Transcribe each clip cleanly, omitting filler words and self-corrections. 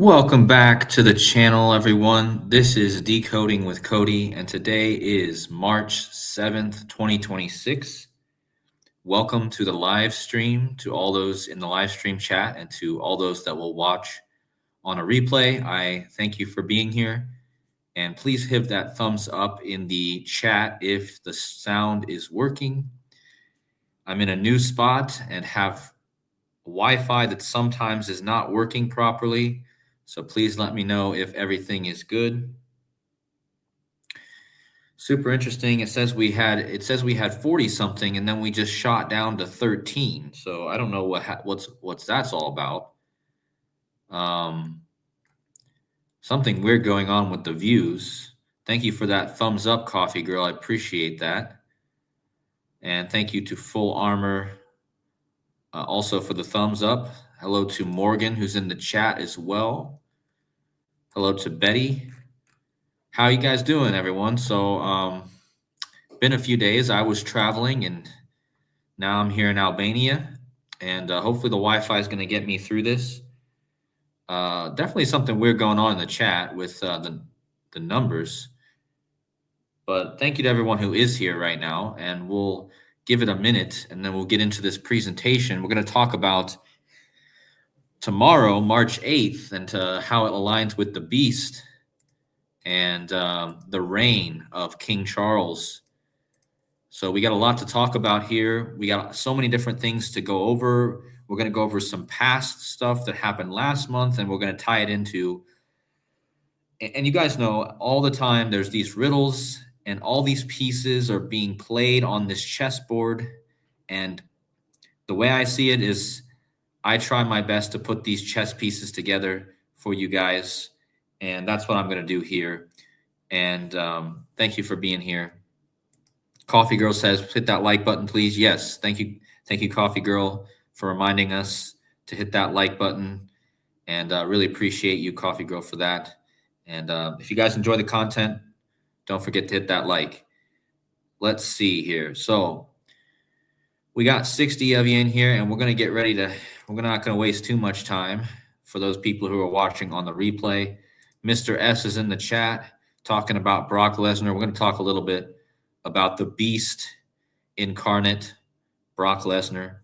Welcome back to the channel, everyone. This is Decoding with Cody, and today is March 7th, 2026. Welcome to the live stream, to all those in the live stream chat, and to all those that will watch on a replay. I thank you for being here, and please hit that thumbs up in the chat if the sound is working. I'm in a new spot and have Wi-Fi that sometimes is not working properly. So please let me know if everything is good. Super interesting. It says we had 40 something and then we just shot down to 13. So I don't know what's that's all about. Something weird going on with the views. Thank you for that thumbs up, Coffee Girl. I appreciate that. And thank you to Full Armor also for the thumbs up. Hello to Morgan, who's in the chat as well. Hello to Betty. How you guys doing, everyone? So, been a few days. I was traveling, and now I'm here in Albania, and hopefully the Wi-Fi is going to get me through this. Definitely something weird going on in the chat with the numbers. But thank you to everyone who is here right now, and we'll give it a minute, and then we'll get into this presentation. We're going to talk about tomorrow, March 8th, and how it aligns with the beast and the reign of King Charles. So we got a lot to talk about here. We got so many different things to go over. We're going to go over some past stuff that happened last month, and we're going to tie it into, and you guys know all the time there's these riddles and all these pieces are being played on this chessboard. And the way I see it is I try my best to put these chess pieces together for you guys. And that's what I'm going to do here. And thank you for being here. Coffee Girl says, hit that like button, please. Yes, thank you. Thank you, Coffee Girl, for reminding us to hit that like button. And really appreciate you, Coffee Girl, for that. And if you guys enjoy the content, don't forget to hit that like. Let's see here. So we got 60 of you in here, and we're going to get ready to, we're not going to waste too much time for those people who are watching on the replay. Mr. S is in the chat talking about Brock Lesnar. We're going to talk a little bit about the beast incarnate, Brock Lesnar.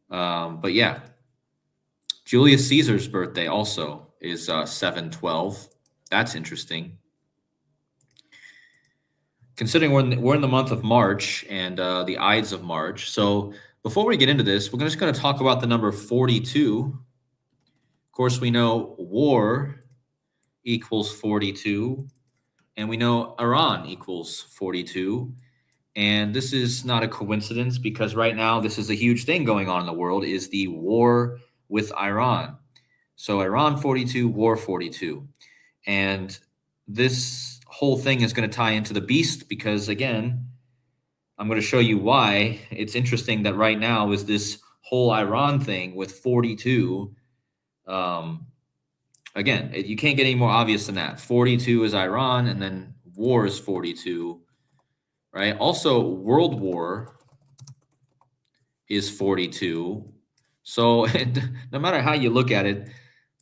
But yeah, Julius Caesar's birthday also is 7/12. That's interesting. Considering we're in the month of March and the Ides of March. So before we get into this, we're just going to talk about the number 42. Of course, we know war equals 42, and we know Iran equals 42. And this is not a coincidence because right now this is a huge thing going on in the world, is the war with Iran. So Iran 42, war 42. And this whole thing is going to tie into the beast because, again, I'm going to show you why it's interesting that right now is this whole Iran thing with 42. Again, you can't get any more obvious than that. 42 is Iran, and then war is 42, right? Also, World War is 42. So no matter how you look at it,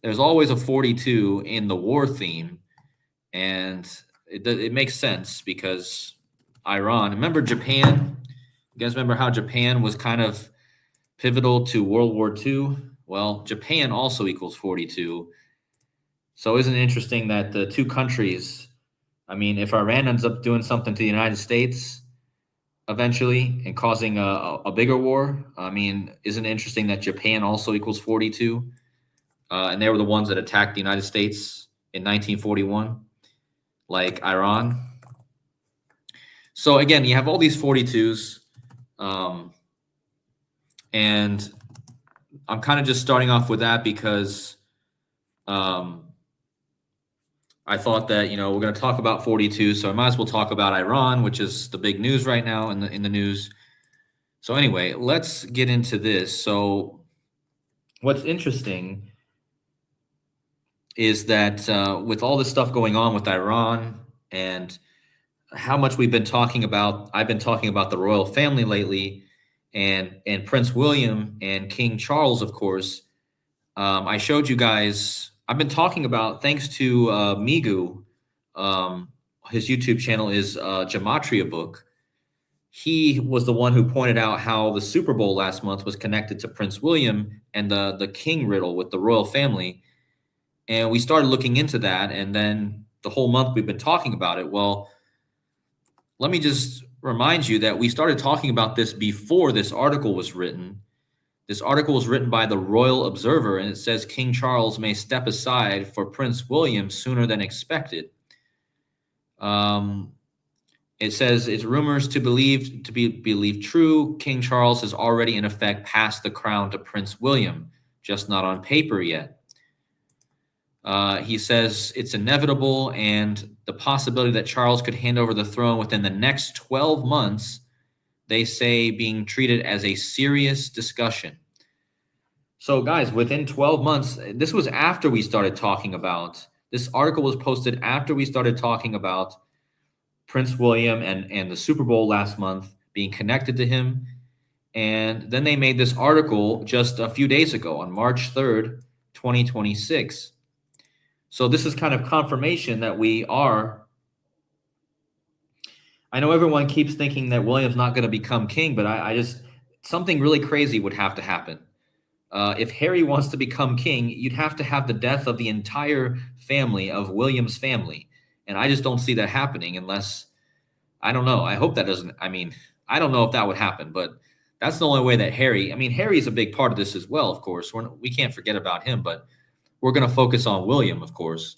there's always a 42 in the war theme, and it makes sense because Iran. Remember Japan? You guys remember how Japan was kind of pivotal to World War II? Well, Japan also equals 42. So isn't it interesting that the two countries, I mean, if Iran ends up doing something to the United States eventually and causing a bigger war, I mean, isn't it interesting that Japan also equals 42? And they were the ones that attacked the United States in 1941, like Iran. So again, you have all these 42s, and I'm kind of just starting off with that because I thought that, we're going to talk about 42, so I might as well talk about Iran, which is the big news right now in the news. So anyway, let's get into this. So what's interesting is that with all this stuff going on with Iran and how much I've been talking about the royal family lately, and Prince William and King Charles, of course. I showed you guys I've been talking about, thanks to Migu, his YouTube channel is Gematria Book. He was the one who pointed out how the Super Bowl last month was connected to Prince William and the king riddle with the royal family. And we started looking into that, and then the whole month we've been talking about it. Well, let me just remind you that we started talking about this before this article was written. This article was written by the Royal Observer, and it says King Charles may step aside for Prince William sooner than expected. It says it's rumors to be believed true. King Charles has already, in effect, passed the crown to Prince William, just not on paper yet. He says it's inevitable, and the possibility that Charles could hand over the throne within the next 12 months, they say, being treated as a serious discussion. So, guys, within 12 months, this was after we started talking about, this article was posted after we started talking about Prince William and the Super Bowl last month being connected to him. And then they made this article just a few days ago on March 3rd, 2026. So this is kind of confirmation that we are. I know everyone keeps thinking that William's not going to become king, but I just, something really crazy would have to happen. If Harry wants to become king, you'd have to have the death of the entire family of William's family. And I just don't see that happening unless, I don't know. I hope that doesn't, I don't know if that would happen, but that's the only way that Harry's a big part of this as well, of course. We can't forget about him, but we're going to focus on William, of course.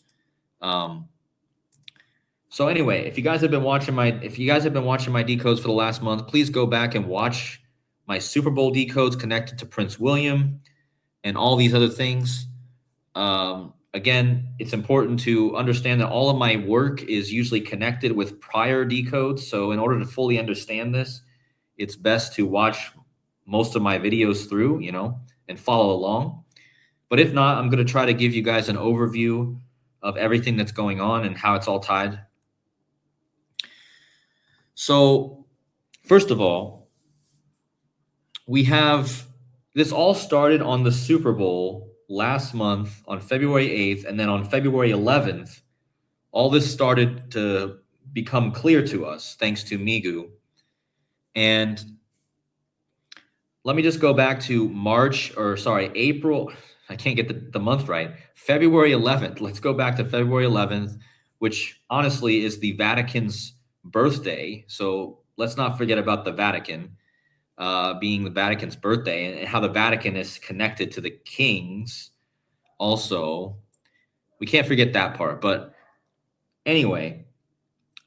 So anyway, if you guys have been watching my decodes for the last month, please go back and watch my Super Bowl decodes connected to Prince William and all these other things. Again, it's important to understand that all of my work is usually connected with prior decodes. So in order to fully understand this, it's best to watch most of my videos through, and follow along. But if not, I'm going to try to give you guys an overview of everything that's going on and how it's all tied. So first of all, this all started on the Super Bowl last month on February 8th, and then on February 11th, all this started to become clear to us thanks to Migu. And let me just go back to April. I can't get the month right. February 11th. Let's go back to February 11th, which honestly is the Vatican's birthday. So let's not forget about the Vatican being the Vatican's birthday, and how the Vatican is connected to the kings. Also, we can't forget that part. But anyway,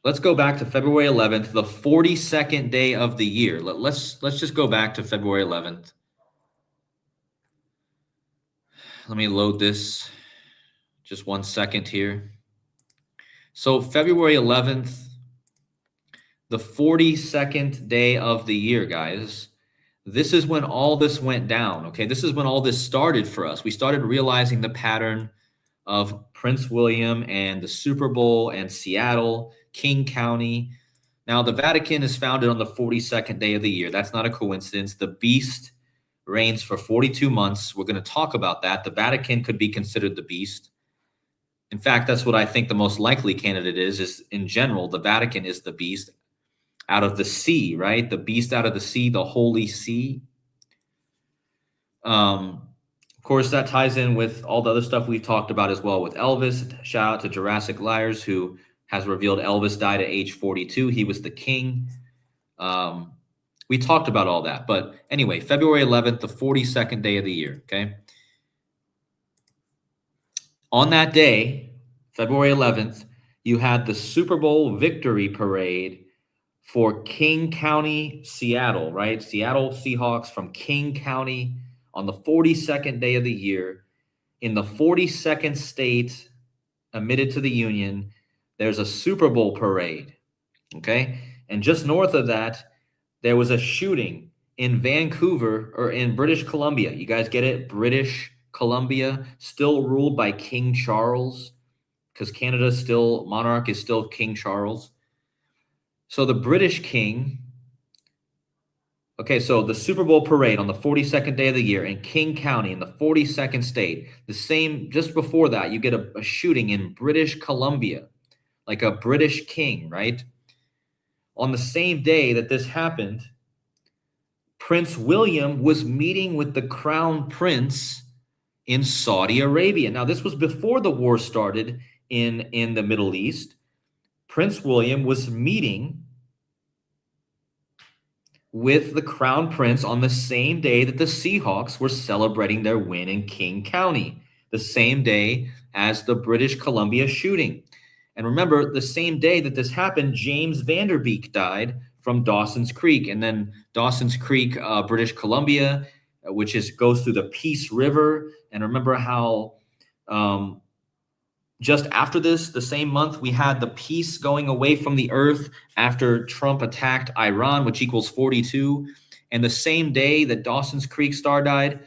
let's go back to February 11th, the 42nd day of the year. Let's just go back to February 11th. Let me load this. Just 1 second here. So February 11th, the 42nd day of the year, guys. This is when all this went down, okay? This is when all this started for us. We started realizing the pattern of Prince William and the Super Bowl and Seattle, King County. Now, the Vatican is founded on the 42nd day of the year. That's not a coincidence. The beast reigns for 42 months. We're going to talk about that. The Vatican could be considered the beast. In fact, that's what I think the most likely candidate is in general, the Vatican is the beast out of the sea, right? The beast out of the sea, the Holy See. Of course, that ties in with all the other stuff we've talked about as well with Elvis. Shout out to Jurassic Liars, who has revealed Elvis died at age 42. He was the king. We talked about all that. But anyway, February 11th, the 42nd day of the year, okay? On that day, February 11th, you had the Super Bowl victory parade for King County, Seattle, right? Seattle Seahawks from King County on the 42nd day of the year. In the 42nd state admitted to the Union, there's a Super Bowl parade, okay? And just north of that, there was a shooting in Vancouver, or in British Columbia. You guys get it? British Columbia, still ruled by King Charles, because Canada's monarch is still King Charles. So the British king Okay, so the Super Bowl parade on the 42nd day of the year in King County in the 42nd state. The same, just before that, you get a shooting in British Columbia, like a British king, right? On the same day that this happened, Prince William was meeting with the crown prince in Saudi Arabia. Now, this was before the war started in the Middle East. Prince William was meeting with the crown prince on the same day that the Seahawks were celebrating their win in King County, the same day as the British Columbia shooting. And remember, the same day that this happened, James Van Der Beek died from Dawson's Creek. And then Dawson's Creek, British Columbia, which goes through the Peace River. And remember how just after this, the same month, we had the peace going away from the earth after Trump attacked Iran, which equals 42. And the same day that Dawson's Creek star died,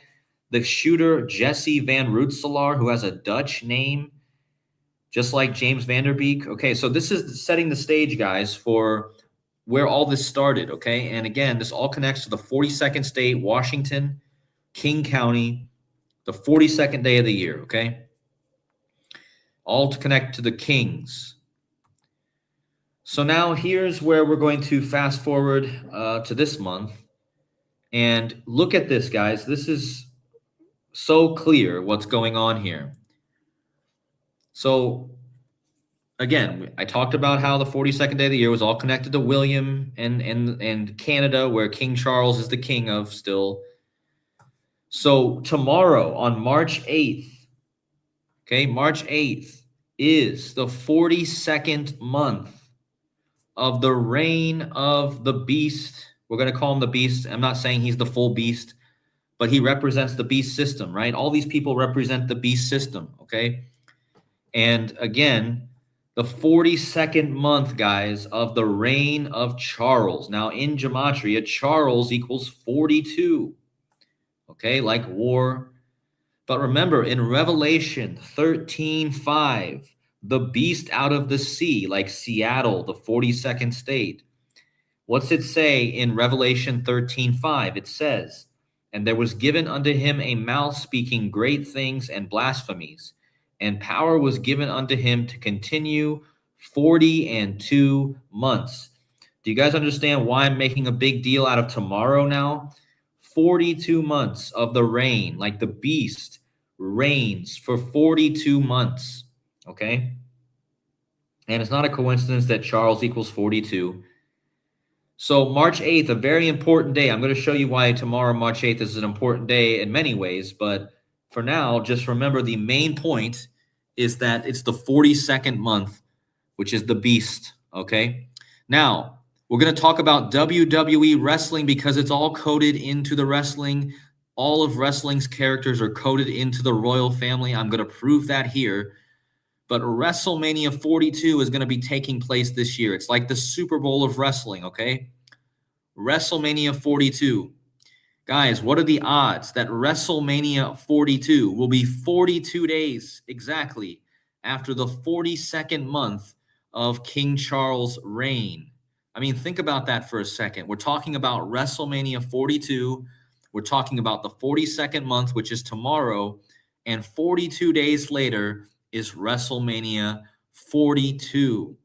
the shooter Jesse Van Rootselaar, who has a Dutch name, just like James Van Der Beek. Okay, so this is setting the stage, guys, for where all this started, okay? And again, this all connects to the 42nd state, Washington, King County, the 42nd day of the year, okay? All to connect to the kings. So now here's where we're going to fast forward to this month. And look at this, guys. This is so clear what's going on here. So again, I talked about how the 42nd day of the year was all connected to William and Canada, where King Charles is the king of still. So tomorrow on March 8th, okay, March 8th is the 42nd month of the reign of the beast. We're going to call him the beast. I'm not saying he's the full beast, but he represents the beast system, right? All these people represent the beast system, okay? And again, the 42nd month, guys, of the reign of Charles. Now, in gematria, Charles equals 42, okay, like war. But remember, in Revelation 13:5, the beast out of the sea, like Seattle, the 42nd state. What's it say in Revelation 13:5? It says, "And there was given unto him a mouth speaking great things and blasphemies, and power was given unto him to continue 42 months." Do you guys understand why I'm making a big deal out of tomorrow now? 42 months of the reign, like the beast reigns for 42 months, okay? And it's not a coincidence that Charles equals 42. So March 8th, a very important day. I'm going to show you why tomorrow, March 8th, is an important day in many ways. But for now, just remember the main point is that it's the 42nd month, which is the beast, okay? Now, we're going to talk about WWE wrestling because it's all coded into the wrestling. All of wrestling's characters are coded into the royal family. I'm going to prove that here. But WrestleMania 42 is going to be taking place this year. It's like the Super Bowl of wrestling, okay? WrestleMania 42. Guys, what are the odds that WrestleMania 42 will be 42 days exactly after the 42nd month of King Charles' reign? I mean, think about that for a second. We're talking about WrestleMania 42. We're talking about the 42nd month, which is tomorrow, and 42 days later is WrestleMania 42.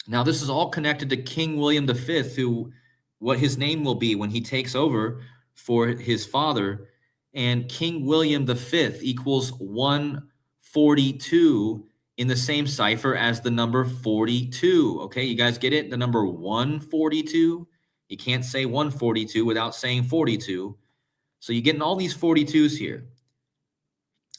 Now, this is all connected to King William V, who, what his name will be when he takes over for his father. And King William V equals 142 in the same cipher as the number 42. Okay, you guys get it? The number 142. You can't say 142 without saying 42. So you're getting all these 42s here.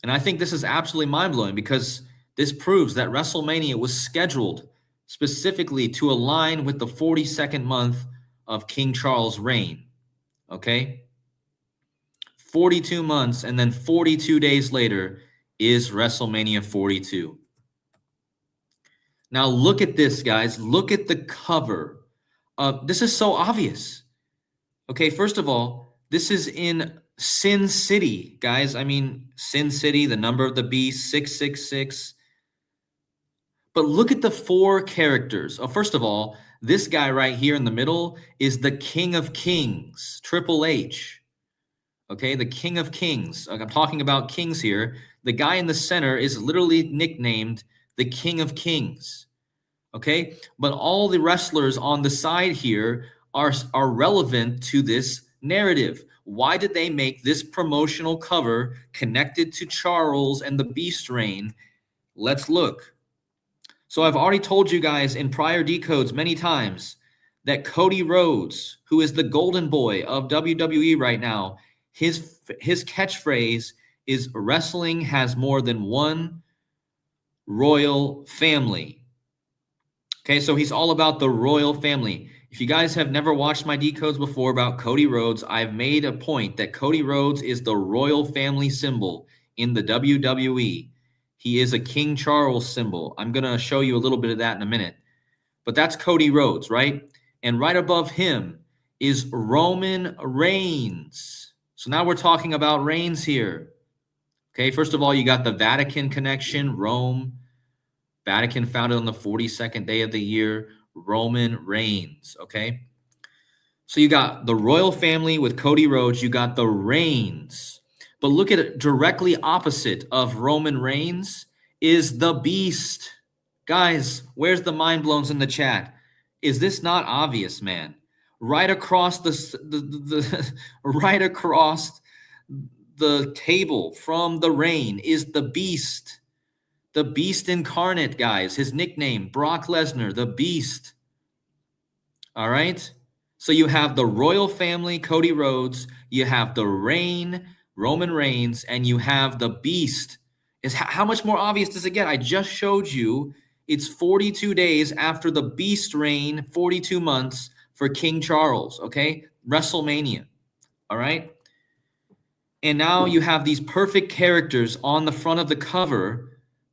And I think this is absolutely mind-blowing because this proves that WrestleMania was scheduled specifically to align with the 42nd month of King Charles' reign. Okay? 42 months, and then 42 days later is WrestleMania 42. Now look at this, guys. Look at the cover. This is so obvious. Okay, first of all, this is in Sin City, guys. I mean, Sin City, the number of the beast, 666. But look at the four characters. First of all, This guy right here in the middle is the King of Kings, Triple H. Okay, the King of Kings. Like, I'm talking about kings here. The guy in the center is literally nicknamed the King of Kings. Okay, but all the wrestlers on the side here are relevant to this narrative. Why did they make this promotional cover connected to Charles and the Beast reign? Let's look. So I've already told you guys in prior decodes many times that Cody Rhodes, who is the golden boy of WWE right now, his catchphrase is wrestling has more than one royal family. Okay, so he's all about the royal family. If you guys have never watched my decodes before about Cody Rhodes, I've made a point that Cody Rhodes is the royal family symbol in the WWE. He is a King Charles symbol. I'm going to show you a little bit of that in a minute. But that's Cody Rhodes, right? And right above him is Roman Reigns. So now we're talking about Reigns here. Okay, first of all, you got the Vatican connection, Rome. Vatican founded on the 42nd day of the year, Roman Reigns, okay? So you got the royal family with Cody Rhodes, you got the Reigns. But look at it, directly opposite of Roman Reigns is the Beast. Guys, where's the mind blowns in the chat? Is this not obvious, man? Right across right across the table from the reign is the Beast. The Beast incarnate, guys. His nickname, Brock Lesnar, the Beast. All right? So you have the royal family, Cody Rhodes. You have the reign, Roman Reigns. And you have the Beast. How much more obvious does it get? I just showed you it's 42 days after the Beast reign, 42 months for King Charles, okay? WrestleMania, all right? And now you have these perfect characters on the front of the cover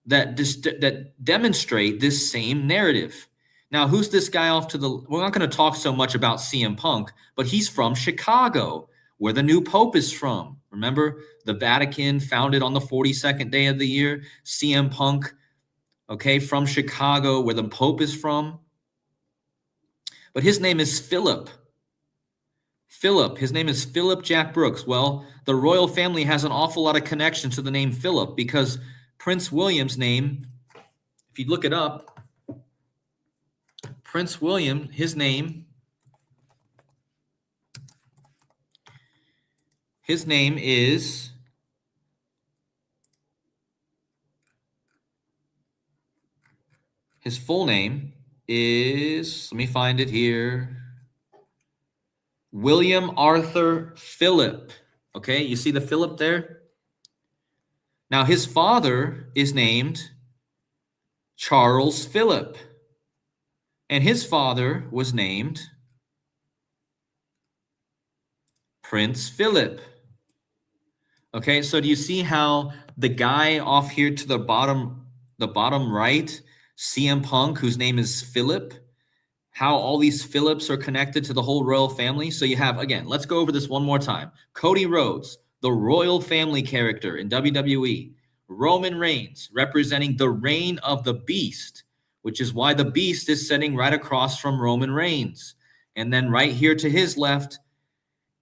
that demonstrate this same narrative. Now, who's this guy off to the... We're not going to talk so much about CM Punk, but he's from Chicago, where the new Pope is from. Remember, the Vatican founded on the 42nd day of the year. CM Punk, okay, from Chicago, where the Pope is from. But his name is Philip. His name is Philip Jack Brooks. Well, the royal family has an awful lot of connection to the name Philip because Prince William's name, if you look it up, Prince William, his name is his full name is, let me find it here, William Arthur Philip. Okay, you see the Philip there? Now, his father is named Charles Philip, and his father was named Prince Philip. Okay, so do you see how the guy off here to the bottom right, CM Punk, whose name is Philip, how all these Philips are connected to the whole royal family? So you have, again, let's go over this one more time. Cody Rhodes, the royal family character in WWE. Roman Reigns, representing the reign of the Beast, which is why the Beast is sitting right across from Roman Reigns. And then right here to his left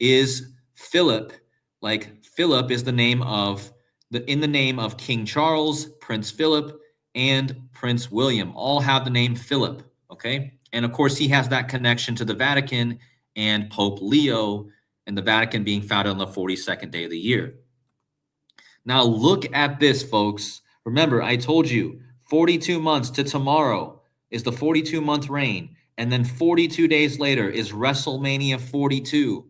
is Philip. Like, Philip is the name of in the name of King Charles, Prince Philip, and Prince William. All have the name Philip, okay? And of course, he has that connection to the Vatican and Pope Leo, and the Vatican being founded on the 42nd day of the year. Now, look at this, folks. Remember, I told you 42 months to tomorrow is the 42-month reign, and then 42 days later is WrestleMania 42.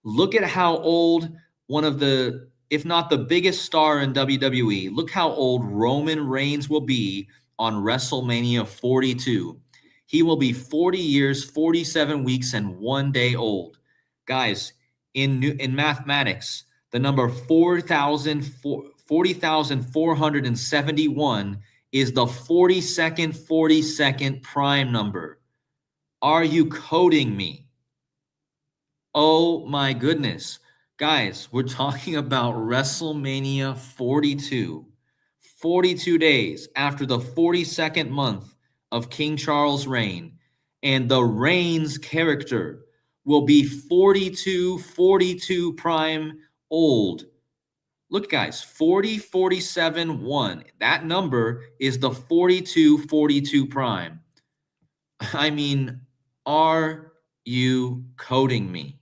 Look at how old one of the, if not the biggest star in WWE, look how old Roman Reigns will be on WrestleMania 42. He will be 40 years, 47 weeks, and 1 day old. Guys, in mathematics, the number 40,471 is the 42nd prime number. Are you coding me? Oh my goodness. Guys, we're talking about WrestleMania 42. 42 days after the 42nd month of King Charles' reign. And the Reigns character will be 42 prime old. Look, guys, 40, 47, 1. That number is the 42 prime. I mean, are you coding me?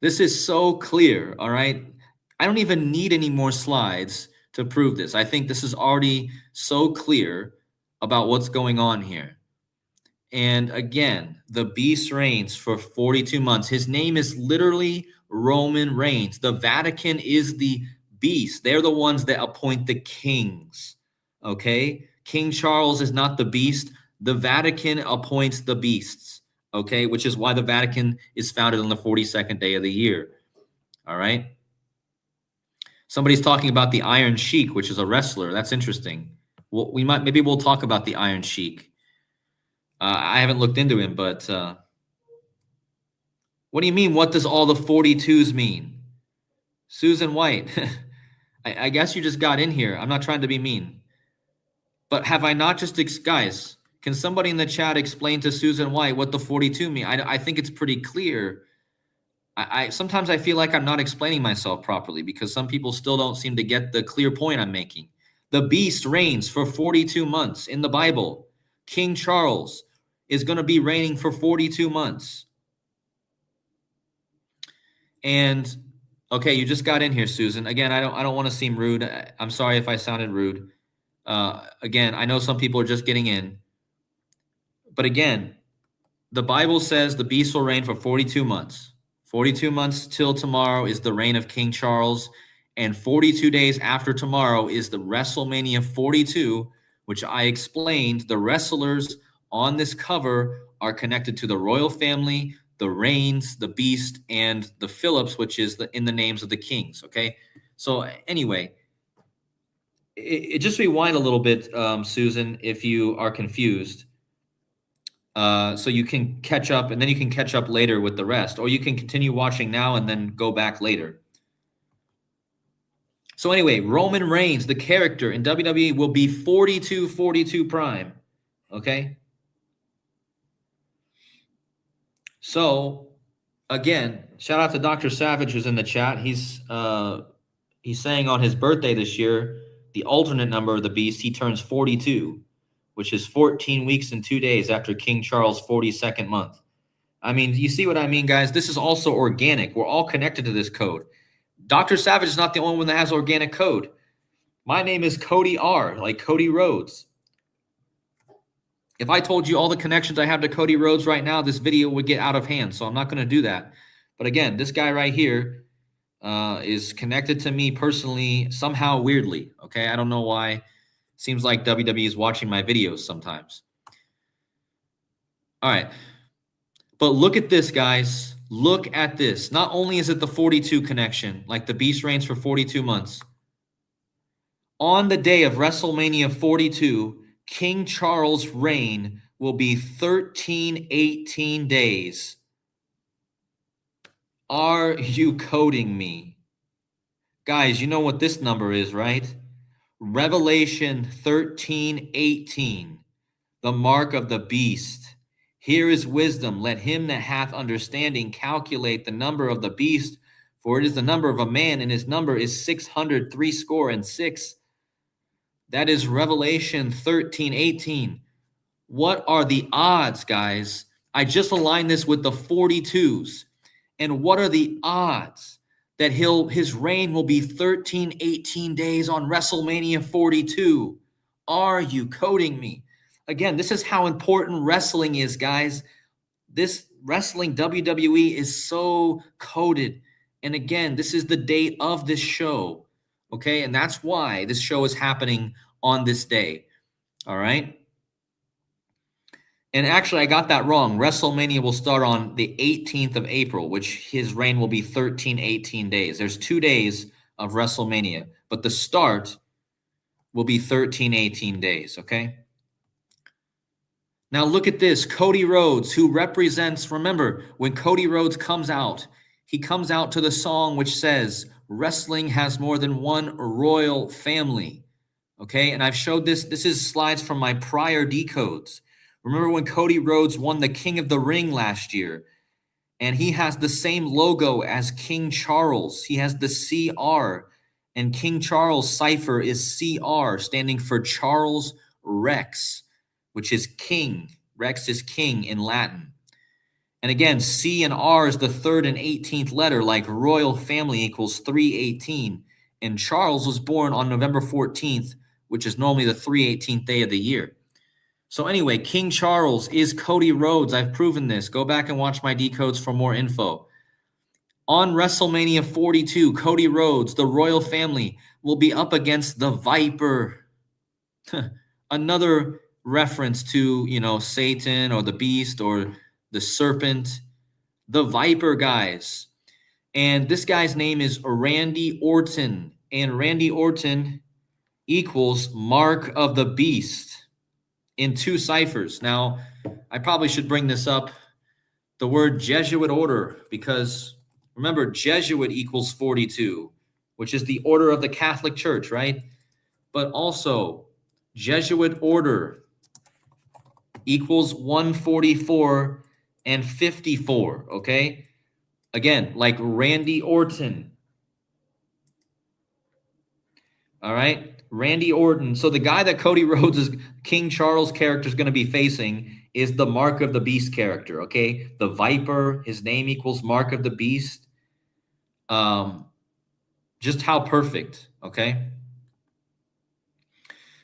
This is so clear, all right? I don't even need any more slides to prove this. I think this is already so clear about what's going on here. And again, the beast reigns for 42 months. His name is literally Roman Reigns. The Vatican is the beast. They're the ones that appoint the kings, okay? King Charles is not the beast. The Vatican appoints the beasts, okay? Which is why the Vatican is founded on the 42nd day of the year, all right? Somebody's talking about the Iron Sheik, which is a wrestler. That's interesting. Well, maybe we'll talk about the Iron Sheik. I haven't looked into him, but what do you mean? What does all the 42s mean? Susan White, I guess you just got in here. I'm not trying to be mean. But have I not just, guys, can somebody in the chat explain to Susan White what the 42 mean? I think it's pretty clear. Sometimes I feel like I'm not explaining myself properly because some people still don't seem to get the clear point I'm making. The beast reigns for 42 months in the Bible. King Charles is going to be reigning for 42 months. And okay, you just got in here, Susan. Again, I don't want to seem rude. I'm sorry if I sounded rude. Again, I know some people are just getting in. But again, the Bible says the beast will reign for 42 months. 42 months till tomorrow is the reign of King Charles. And 42 days after tomorrow is the WrestleMania 42, which I explained. The wrestlers on this cover are connected to the royal family, the Reigns, the Beast, and the Phillips, which is in the names of the kings, okay? So anyway, it just rewind a little bit, Susan, if you are confused. So you can catch up, and then you can catch up later with the rest, or you can continue watching now and then go back later. So anyway, Roman Reigns, the character in WWE, will be 42 prime, okay? So again, shout out to Dr. Savage who's in the chat. He's saying on his birthday this year, the alternate number of the beast, he turns 42, which is 14 weeks and 2 days after King Charles' 42nd month. I mean, you see what I mean, guys? This is also organic. We're all connected to this code. Dr. Savage is not the only one that has organic code. My name is Cody R, like Cody Rhodes. If I told you all the connections I have to Cody Rhodes right now, this video would get out of hand. So I'm not going to do that. But again, this guy right here is connected to me personally somehow weirdly. Okay, I don't know why. Seems like WWE is watching my videos sometimes. All right. But look at this, guys. Look at this. Not only is it the 42 connection, like the beast reigns for 42 months. On the day of WrestleMania 42, King Charles' reign will be 18 days. Are you coding me? Guys, you know what this number is, right? Revelation 18, the mark of the beast. Here is wisdom. Let him that hath understanding calculate the number of the beast, for it is the number of a man, and his number is 666. That is Revelation 18. What are the odds, guys? I just aligned this with the 42s. And what are the odds that his reign will be 18 days on WrestleMania 42? Are you coding me? Again, this is how important wrestling is, guys. This wrestling WWE is so coded. And again, this is the date of this show, okay? And that's why this show is happening on this day, all right? And actually, I got that wrong. WrestleMania will start on the 18th of April, which his reign will be 18 days. There's 2 days of WrestleMania, but the start will be 18 days, okay? Now look at this. Cody Rhodes, who represents, remember, when Cody Rhodes comes out, he comes out to the song which says, wrestling has more than one royal family, okay? And I've showed this. This is slides from my prior decodes. Remember when Cody Rhodes won the King of the Ring last year? And he has the same logo as King Charles. He has the CR. And King Charles' cipher is CR, standing for Charles Rex, which is king. Rex is king in Latin. And again, C and R is the 3rd and 18th letter, like royal family equals 318. And Charles was born on November 14th, which is normally the 318th day of the year. So anyway, King Charles is Cody Rhodes. I've proven this. Go back and watch my decodes for more info. On WrestleMania 42, Cody Rhodes, the royal family, will be up against the Viper. Another reference to, Satan or the beast or the serpent. The Viper, guys. And this guy's name is Randy Orton. And Randy Orton equals Mark of the Beast in 2 ciphers. Now, I probably should bring this up, the word Jesuit order, because remember, Jesuit equals 42, which is the order of the Catholic Church, right? But also, Jesuit order equals 144 and 54, okay? Again, like Randy Orton. All right? Randy Orton. So the guy that Cody Rhodes' King Charles character is going to be facing is the Mark of the Beast character, okay? The Viper, his name equals Mark of the Beast. Just how perfect, okay?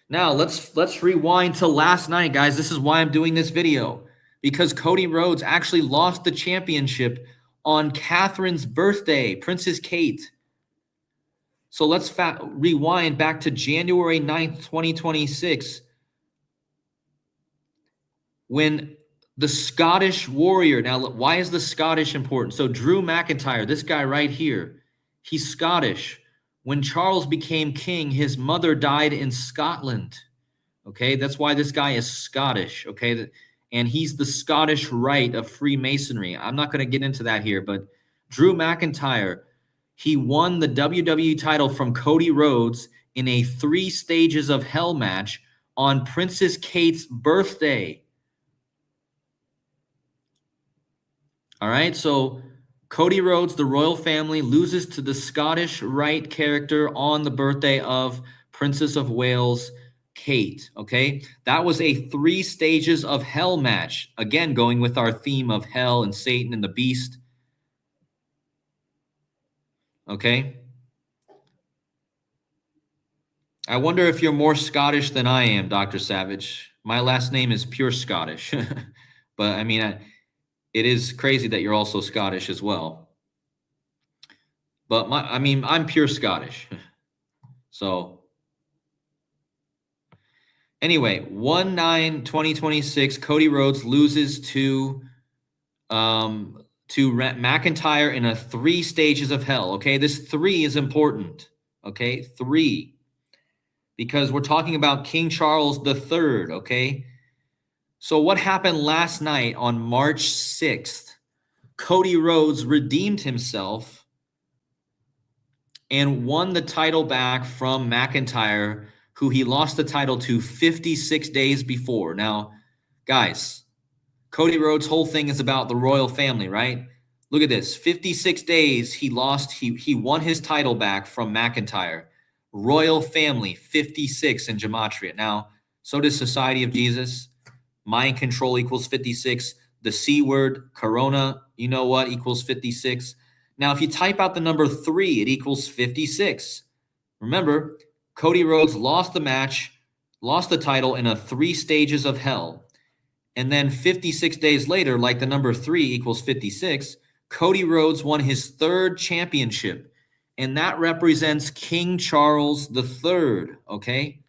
Now, let's rewind to last night, guys. This is why I'm doing this video, because Cody Rhodes actually lost the championship on Catherine's birthday, Princess Kate. So let's rewind back to January 9th, 2026, when the Scottish Warrior, now why is the Scottish important? So Drew McIntyre, this guy right here, he's Scottish. When Charles became king, his mother died in Scotland, okay? That's why this guy is Scottish, okay? And he's the Scottish Rite of Freemasonry. I'm not going to get into that here, but Drew McIntyre, he won the WWE title from Cody Rhodes in a 3 stages of hell match on Princess Kate's birthday. All right, so Cody Rhodes, the royal family, loses to the Scottish Rite character on the birthday of Princess of Wales, Kate, okay? That was a 3 stages of hell match. Again, going with our theme of hell and Satan and the beast. Okay? I wonder if you're more Scottish than I am, Dr. Savage. My last name is pure Scottish. But, I mean, it is crazy that you're also Scottish as well. But, I'm pure Scottish. So, anyway, 1/9/2026, Cody Rhodes loses to McIntyre in a 3 stages of hell. Okay, this 3 is important. Okay, 3, because we're talking about King Charles III. Okay, so what happened last night on March 6th? Cody Rhodes redeemed himself and won the title back from McIntyre, who he lost the title to 56 days before. Now, guys, Cody Rhodes' whole thing is about the royal family, right? Look at this. 56 days he lost. He won his title back from McIntyre. Royal family, 56 in Gematria. Now, so does Society of Jesus. Mind control equals 56. The C word, Corona, you know what, equals 56. Now, if you type out the number 3, it equals 56. Remember, Cody Rhodes lost the match, lost the title in a 3 stages of hell. And then 56 days later, like the number 3 equals 56, Cody Rhodes won his 3rd championship. And that represents King Charles III, okay?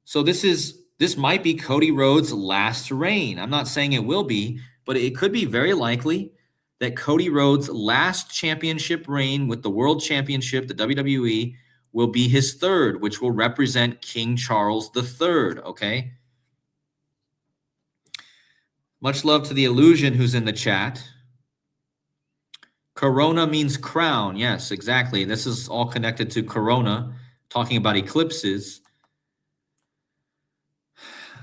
So this might be Cody Rhodes' last reign. I'm not saying it will be, but it could be very likely that Cody Rhodes' last championship reign with the World Championship, the WWE, will be his 3rd, which will represent King Charles III, okay? Much love to the Illusion who's in the chat. Corona means crown. Yes, exactly. This is all connected to Corona, talking about eclipses.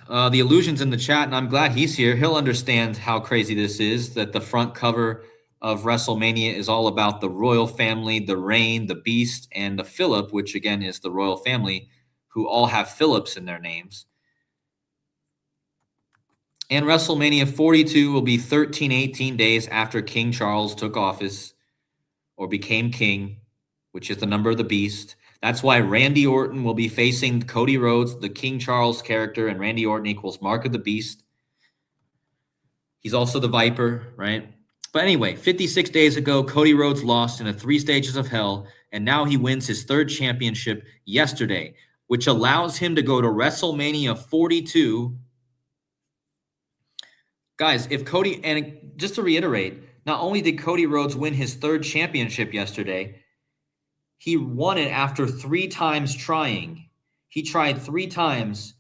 The Illusion's in the chat, and I'm glad he's here. He'll understand how crazy this is, that the front cover of WrestleMania is all about the royal family, the Reign, the Beast, and the Philip, which again is the royal family, who all have Phillips in their names. And WrestleMania 42 will be 18 days after King Charles took office or became king, which is the number of the beast. That's why Randy Orton will be facing Cody Rhodes, the King Charles character, and Randy Orton equals Mark of the Beast. He's also the Viper, right? But anyway, 56 days ago, Cody Rhodes lost in a 3 stages of hell, and now he wins his 3rd championship yesterday, which allows him to go to WrestleMania 42. Guys, if Cody, and just to reiterate, not only did Cody Rhodes win his 3rd championship yesterday, he won it after 3 times trying. He tried 3 times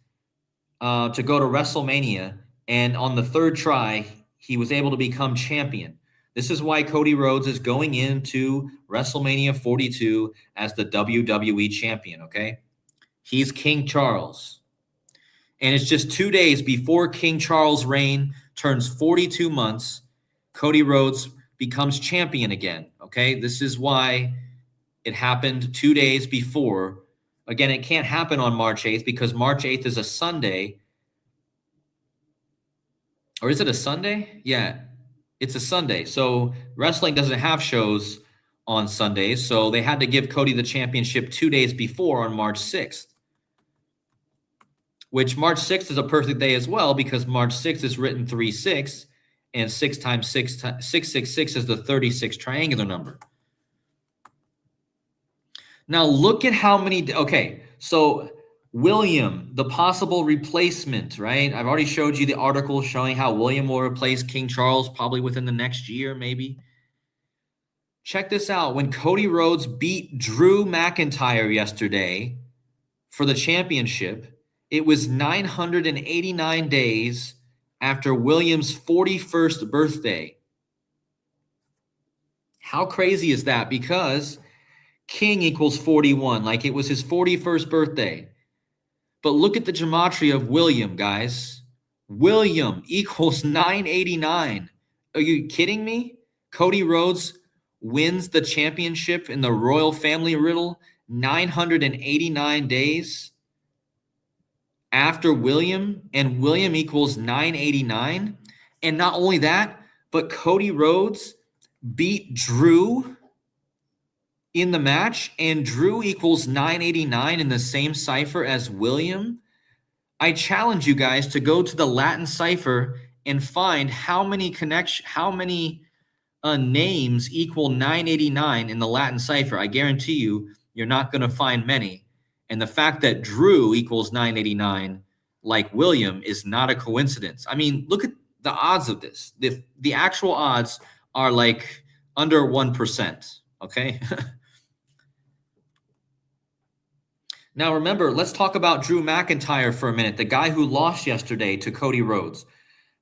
to go to WrestleMania, and on the 3rd try, he was able to become champion. This is why Cody Rhodes is going into WrestleMania 42 as the WWE champion, okay? He's King Charles. And it's just 2 days before King Charles' reign turns 42 months, Cody Rhodes becomes champion again, okay? This is why it happened 2 days before. Again, it can't happen on March 8th because March 8th is a Sunday. Or is it a Sunday? Yeah, it's a Sunday. So wrestling doesn't have shows on Sundays, so they had to give Cody the championship 2 days before on March 6th. Which March 6th is a perfect day as well because March 6th is written 3-6, and 6 times 6, 666 is the 36 triangular number. Now look at how many, okay, so William, the possible replacement, right? I've already showed you the article showing how William will replace King Charles probably within the next year, maybe. Check this out. When Cody Rhodes beat Drew McIntyre yesterday for the championship, it was 989 days after William's 41st birthday. How crazy is that? Because King equals 41, like it was his 41st birthday. But look at the gematria of William, guys. William equals 989. Are you kidding me? Cody Rhodes wins the championship in the royal family riddle 989 days after William, and William equals 989. And not only that, but Cody Rhodes beat Drew in the match, and Drew equals 989 in the same cipher as William. I challenge you guys to go to the Latin cipher and find how many names equal 989 in the Latin cipher. I guarantee you, you're not going to find many. And the fact that Drew equals 989 like William is not a coincidence. I mean, look at the odds of this. The actual odds are like under 1%, okay? Now, remember, let's talk about Drew McIntyre for a minute, the guy who lost yesterday to Cody Rhodes.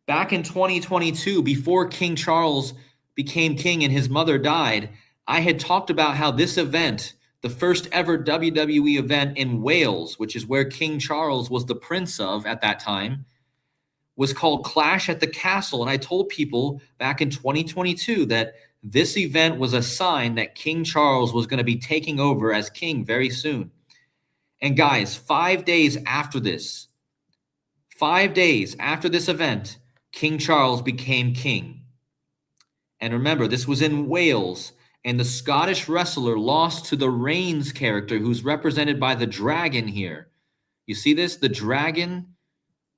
Back in 2022, before King Charles became king and his mother died, I had talked about how this event, the first ever WWE event in Wales, which is where King Charles was the prince of at that time, was called Clash at the Castle. And I told people back in 2022 that this event was a sign that King Charles was going to be taking over as king very soon. And guys, 5 days after this, 5 days after this event, King Charles became king. And remember, this was in Wales, and the Scottish wrestler lost to the Reigns character, who's represented by the dragon here. You see this? The dragon,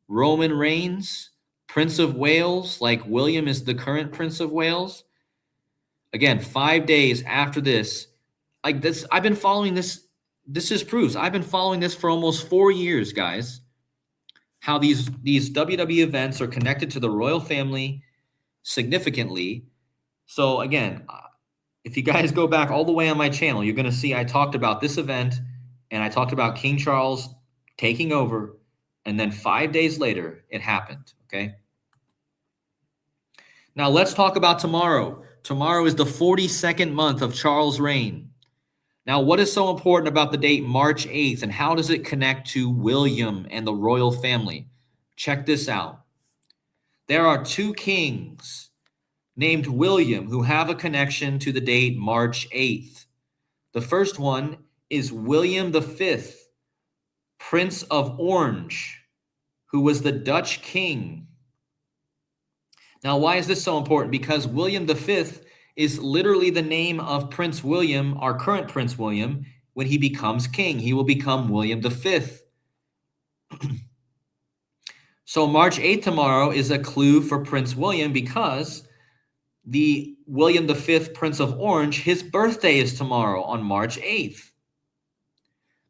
Roman Reigns, Prince of Wales, like William is the current Prince of Wales. Again, 5 days after this, like this, I've been following this. This is proofs. I've been following this for almost 4 years, guys. How these WWE events are connected to the royal family significantly. So again, if you guys go back all the way on my channel, you're going to see I talked about this event and I talked about King Charles taking over. And then 5 days later, it happened. Okay. Now let's talk about tomorrow. Tomorrow is the 42nd month of Charles' reign. Now, what is so important about the date March 8th, and how does it connect to William and the royal family? Check this out. There are two kings named William who have a connection to the date March 8th. The first one is William V, Prince of Orange, who was the Dutch king. Now, why is this so important? Because William V is literally the name of Prince William, our current Prince William. When he becomes king, he will become William V. So March 8th tomorrow is a clue for Prince William because the William V, Prince of Orange, his birthday is tomorrow on March 8th.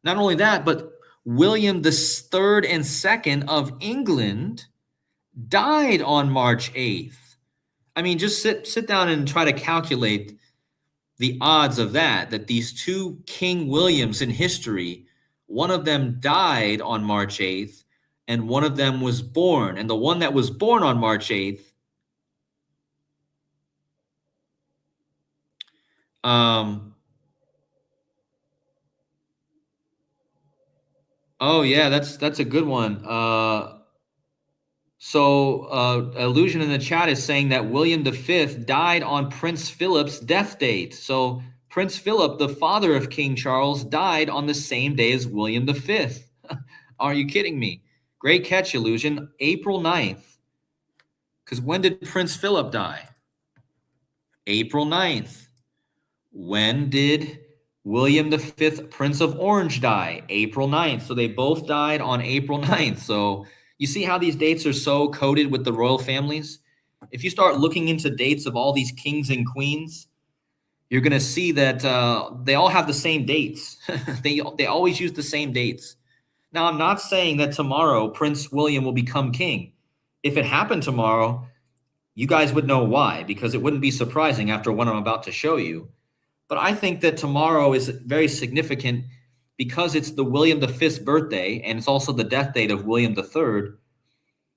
Not only that, but William III and II of England died on March 8th. I mean, just sit down and try to calculate the odds of that these two King Williams in history, one of them died on March 8th and one of them was born. And the one that was born on March 8th, oh yeah, that's a good one. Illusion in the chat is saying that William V died on Prince Philip's death date. So Prince Philip, the father of King Charles, died on the same day as William V. Are you kidding me? Great catch, Illusion. April 9th. Because when did Prince Philip die? April 9th. When did William V, Prince of Orange, die? April 9th. So they both died on April 9th. So you see how these dates are so coded with the royal families? If you start looking into dates of all these kings and queens, you're going to see that they all have the same dates. They always use the same dates. Now, I'm not saying that tomorrow Prince William will become king. If it happened tomorrow, you guys would know why, because it wouldn't be surprising after what I'm about to show you. But I think that tomorrow is very significant because it's the William V's birthday, and it's also the death date of William III,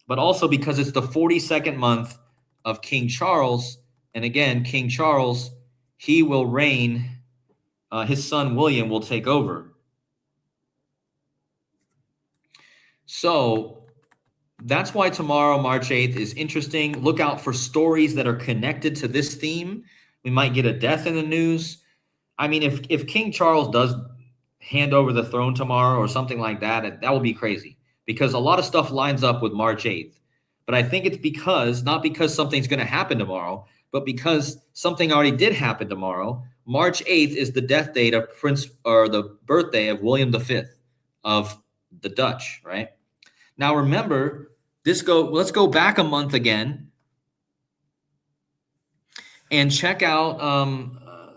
but also because it's the 42nd month of King Charles. And again, King Charles, he will reign. His son William will take over. So that's why tomorrow, March 8th, is interesting. Look out for stories that are connected to this theme. We might get a death in the news. I mean, if King Charles does hand over the throne tomorrow or something like that, that will be crazy because a lot of stuff lines up with March 8th. But I think it's not because something's going to happen tomorrow, but because something already did happen tomorrow. March 8th is the death date of the birthday of William V of the Dutch, right? Now remember, let's go back a month again and check out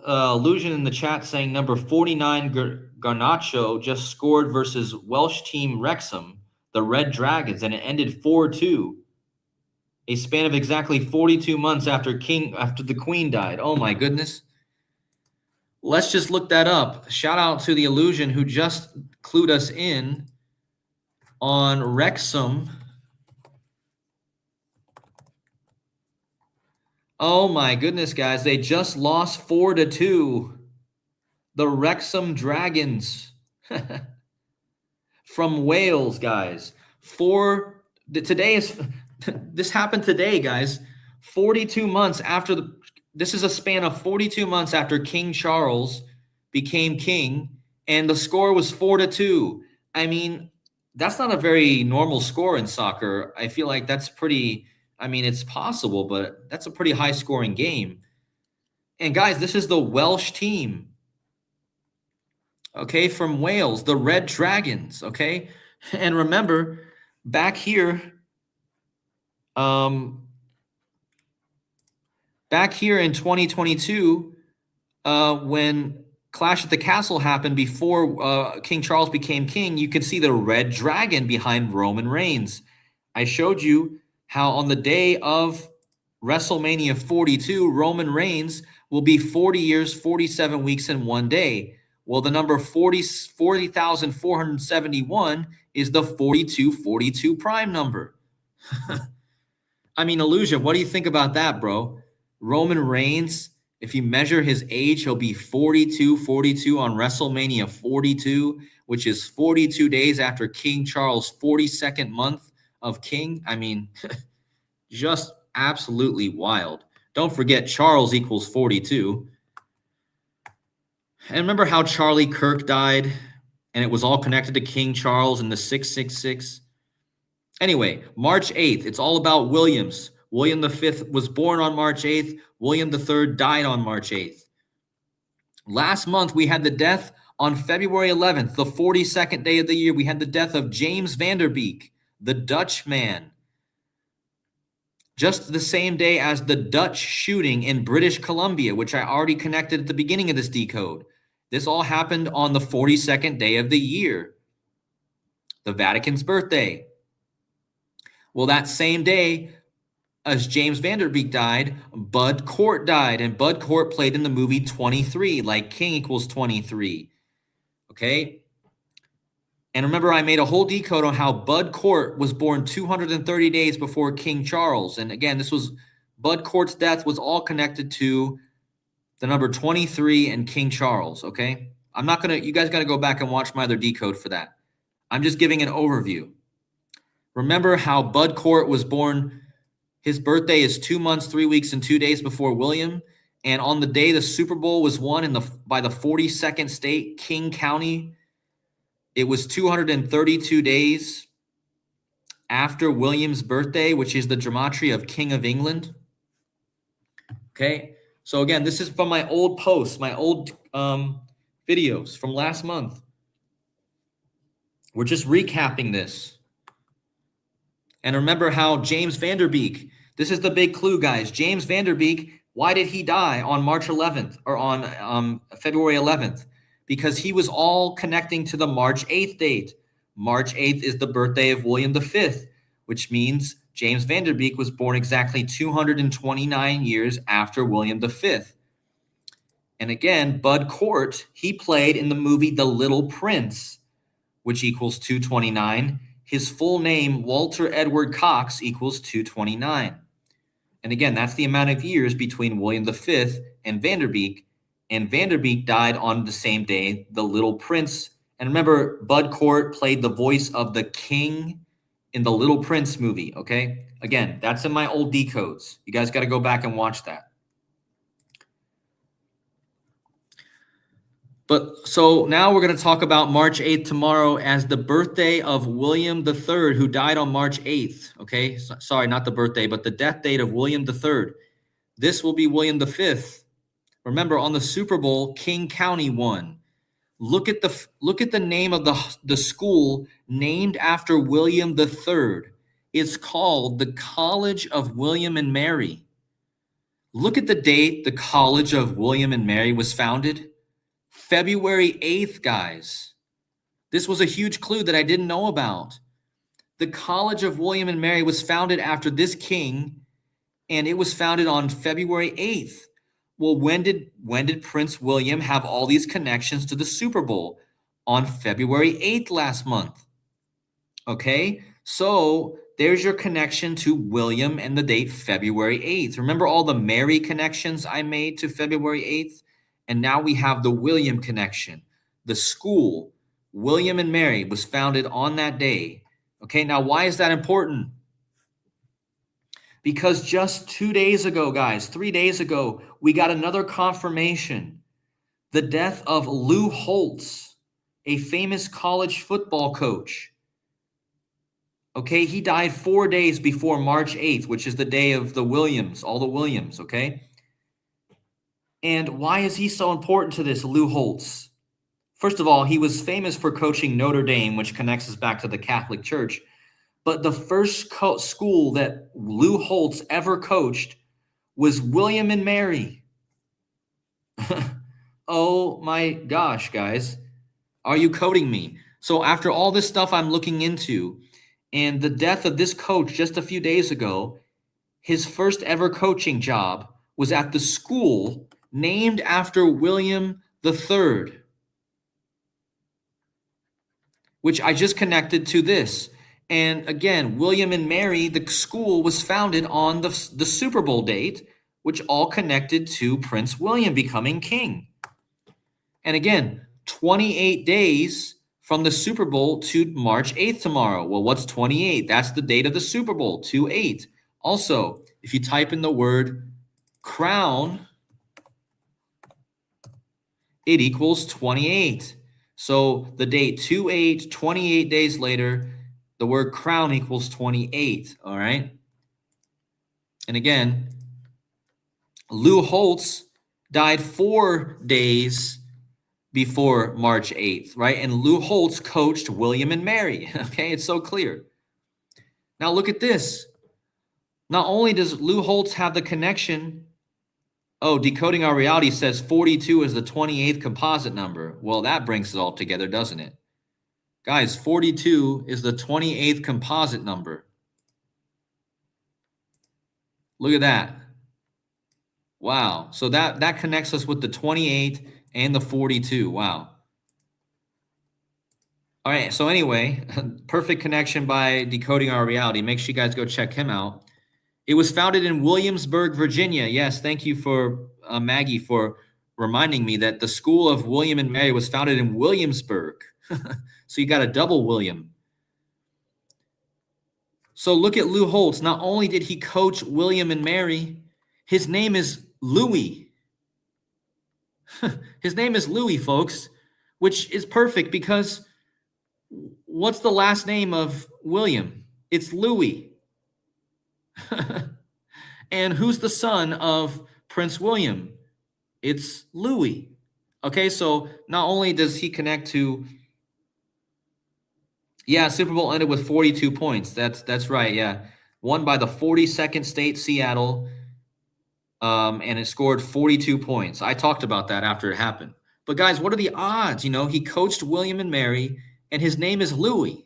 Illusion in the chat saying number 49 Garnacho just scored versus Welsh team Wrexham, the Red Dragons, and it ended 4-2. A span of exactly 42 months after the Queen died. Oh my goodness. Let's just look that up. Shout out to the Illusion who just clued us in on Wrexham. Oh my goodness, guys. They just lost 4-2. The Wrexham Dragons from Wales, guys. This happened today, guys. 42 months after this is a span of 42 months after King Charles became king, and the score was 4-2. I mean, that's not a very normal score in soccer. I feel like that's pretty, it's possible, but that's a pretty high scoring game. And guys, this is the Welsh team. Okay, from Wales, the Red Dragons, okay? And remember, back here in 2022, when Clash at the Castle happened before King Charles became king, you could see the Red Dragon behind Roman Reigns. I showed you how on the day of WrestleMania 42, Roman Reigns will be 40 years, 47 weeks, and 1 day. Well, the number 40,471 is the 4242 prime number. Illusion, what do you think about that, bro? Roman Reigns, if you measure his age, he'll be 42 on WrestleMania 42, which is 42 days after King Charles' 42nd month of king. I mean, just absolutely wild. Don't forget Charles equals 42. And remember how Charlie Kirk died and it was all connected to King Charles and the 666? Anyway, March 8th, it's all about Williams. William V was born on March 8th. William III died on March 8th. Last month, we had the death on February 11th, the 42nd day of the year. We had the death of James Van Der Beek, the Dutch man. Just the same day as the Dutch shooting in British Columbia, which I already connected at the beginning of this decode. This all happened on the 42nd day of the year, the Vatican's birthday. Well, that same day as James Van Der Beek died, Bud Cort died, and Bud Cort played in the movie 23, like King equals 23. Okay? And remember, I made a whole decode on how Bud Cort was born 230 days before King Charles. And again, Bud Cort's death was all connected to the number 23 and King Charles, okay? You guys got to go back and watch my other decode for that. I'm just giving an overview. Remember how Bud Cort was born. His birthday is 2 months, 3 weeks, and 2 days before William. And on the day the Super Bowl was won by the 42nd state, King County, it was 232 days after William's birthday, which is the gematria of King of England. Okay, so again, this is from my old posts, my old videos from last month. We're just recapping this. And remember how James Van Der Beek, this is the big clue, guys. James Van Der Beek, why did he die on March 11th or on February 11th? Because he was all connecting to the March 8th date. March 8th is the birthday of William V, which means James Van Der Beek was born exactly 229 years after William V. And again, Bud Cort, he played in the movie The Little Prince, which equals 229. His full name, Walter Edward Cox, equals 229. And again, that's the amount of years between William V and Van Der Beek. And Van Der Beek died on the same day, The Little Prince. And remember, Bud Cort played the voice of the king in the Little Prince movie, okay? Again, that's in my old decodes. You guys got to go back and watch that. But so now we're going to talk about March 8th tomorrow as the birthday of William III, who died on March 8th, okay? Sorry, not the birthday, but the death date of William III. This will be William V. Remember, on the Super Bowl, King County won. Look at the name of the school named after William III. It's called the College of William and Mary. Look at the date the College of William and Mary was founded. February 8th, guys. This was a huge clue that I didn't know about. The College of William and Mary was founded after this king, and it was founded on February 8th. Well, when did Prince William have all these connections to the Super Bowl? On February 8th last month. Okay, so there's your connection to William and the date February 8th. Remember all the Mary connections I made to February 8th? And now we have the William connection. The school, William and Mary, was founded on that day. Okay, now why is that important? Because just 2 days ago, guys, 3 days ago, we got another confirmation. The death of Lou Holtz, a famous college football coach. Okay, he died 4 days before March 8th, which is the day of the Williams, all the Williams, okay? And why is he so important to this, Lou Holtz? First of all, he was famous for coaching Notre Dame, which connects us back to the Catholic Church. But the first school that Lou Holtz ever coached was William and Mary. Oh my gosh, guys. Are you coding me? So after all this stuff I'm looking into, and the death of this coach just a few days ago, his first ever coaching job was at the school named after William III, which I just connected to this. And again, William and Mary, the school was founded on the Super Bowl date, which all connected to Prince William becoming king. And again, 28 days from the Super Bowl to March 8th tomorrow. Well, what's 28? That's the date of the Super Bowl, 2/8. Also, if you type in the word crown, it equals 28. So the date 2/8, 28 days later, the word crown equals 28, all right? And again, Lou Holtz died 4 days before March 8th, right? And Lou Holtz coached William and Mary, okay? It's so clear. Now look at this. Not only does Lou Holtz have the connection, Decoding Our Reality says 42 is the 28th composite number. Well, that brings it all together, doesn't it? Guys, 42 is the 28th composite number. Look at that. Wow. So that connects us with the 28 and the 42. Wow. All right. So anyway, perfect connection by Decoding Our Reality. Make sure you guys go check him out. It was founded in Williamsburg, Virginia. Yes, thank you for Maggie for reminding me that the School of William and Mary was founded in Williamsburg. So you got a double William. So look at Lou Holtz. Not only did he coach William and Mary, his name is Louis. His name is Louis, folks, which is perfect because what's the last name of William? It's Louis. And who's the son of Prince William? It's Louis. Okay, so not only does he connect to, Super Bowl ended with 42 points. That's right, yeah. Won by the 42nd state, Seattle, and it scored 42 points. I talked about that after it happened. But guys, what are the odds? He coached William and Mary, and his name is Louis.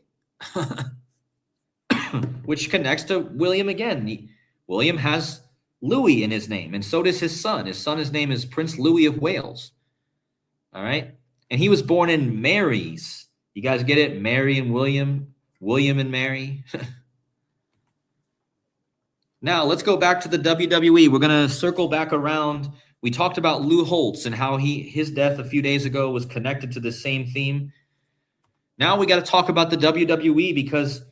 Which connects to William again. William has Louis in his name, and so does his son. His name is Prince Louis of Wales. All right? And he was born in Mary's. You guys get it? Mary and William, William and Mary. Now, let's go back to the WWE. We're going to circle back around. We talked about Lou Holtz and how his death a few days ago was connected to the same theme. Now we got to talk about the WWE because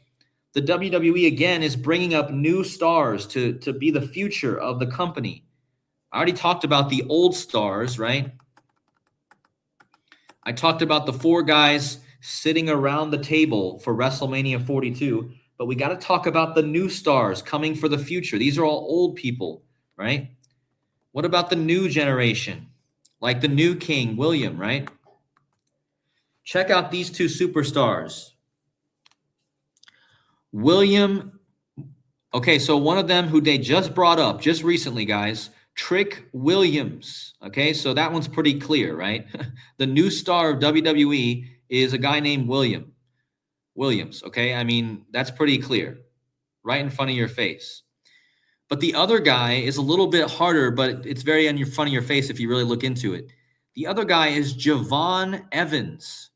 the WWE, again, is bringing up new stars to be the future of the company. I already talked about the old stars, right? I talked about the 4 guys sitting around the table for WrestleMania 42, but we got to talk about the new stars coming for the future. These are all old people, right? What about the new generation? Like the new King, William, right? Check out these 2 superstars. William, okay, so one of them who they just brought up just recently, guys, Trick Williams. Okay, so that one's pretty clear, right? The new star of WWE is a guy named Williams, okay? I mean, that's pretty clear, right in front of your face. But the other guy is a little bit harder, but it's very in front of your face if you really look into it. The other guy is Javon Evans.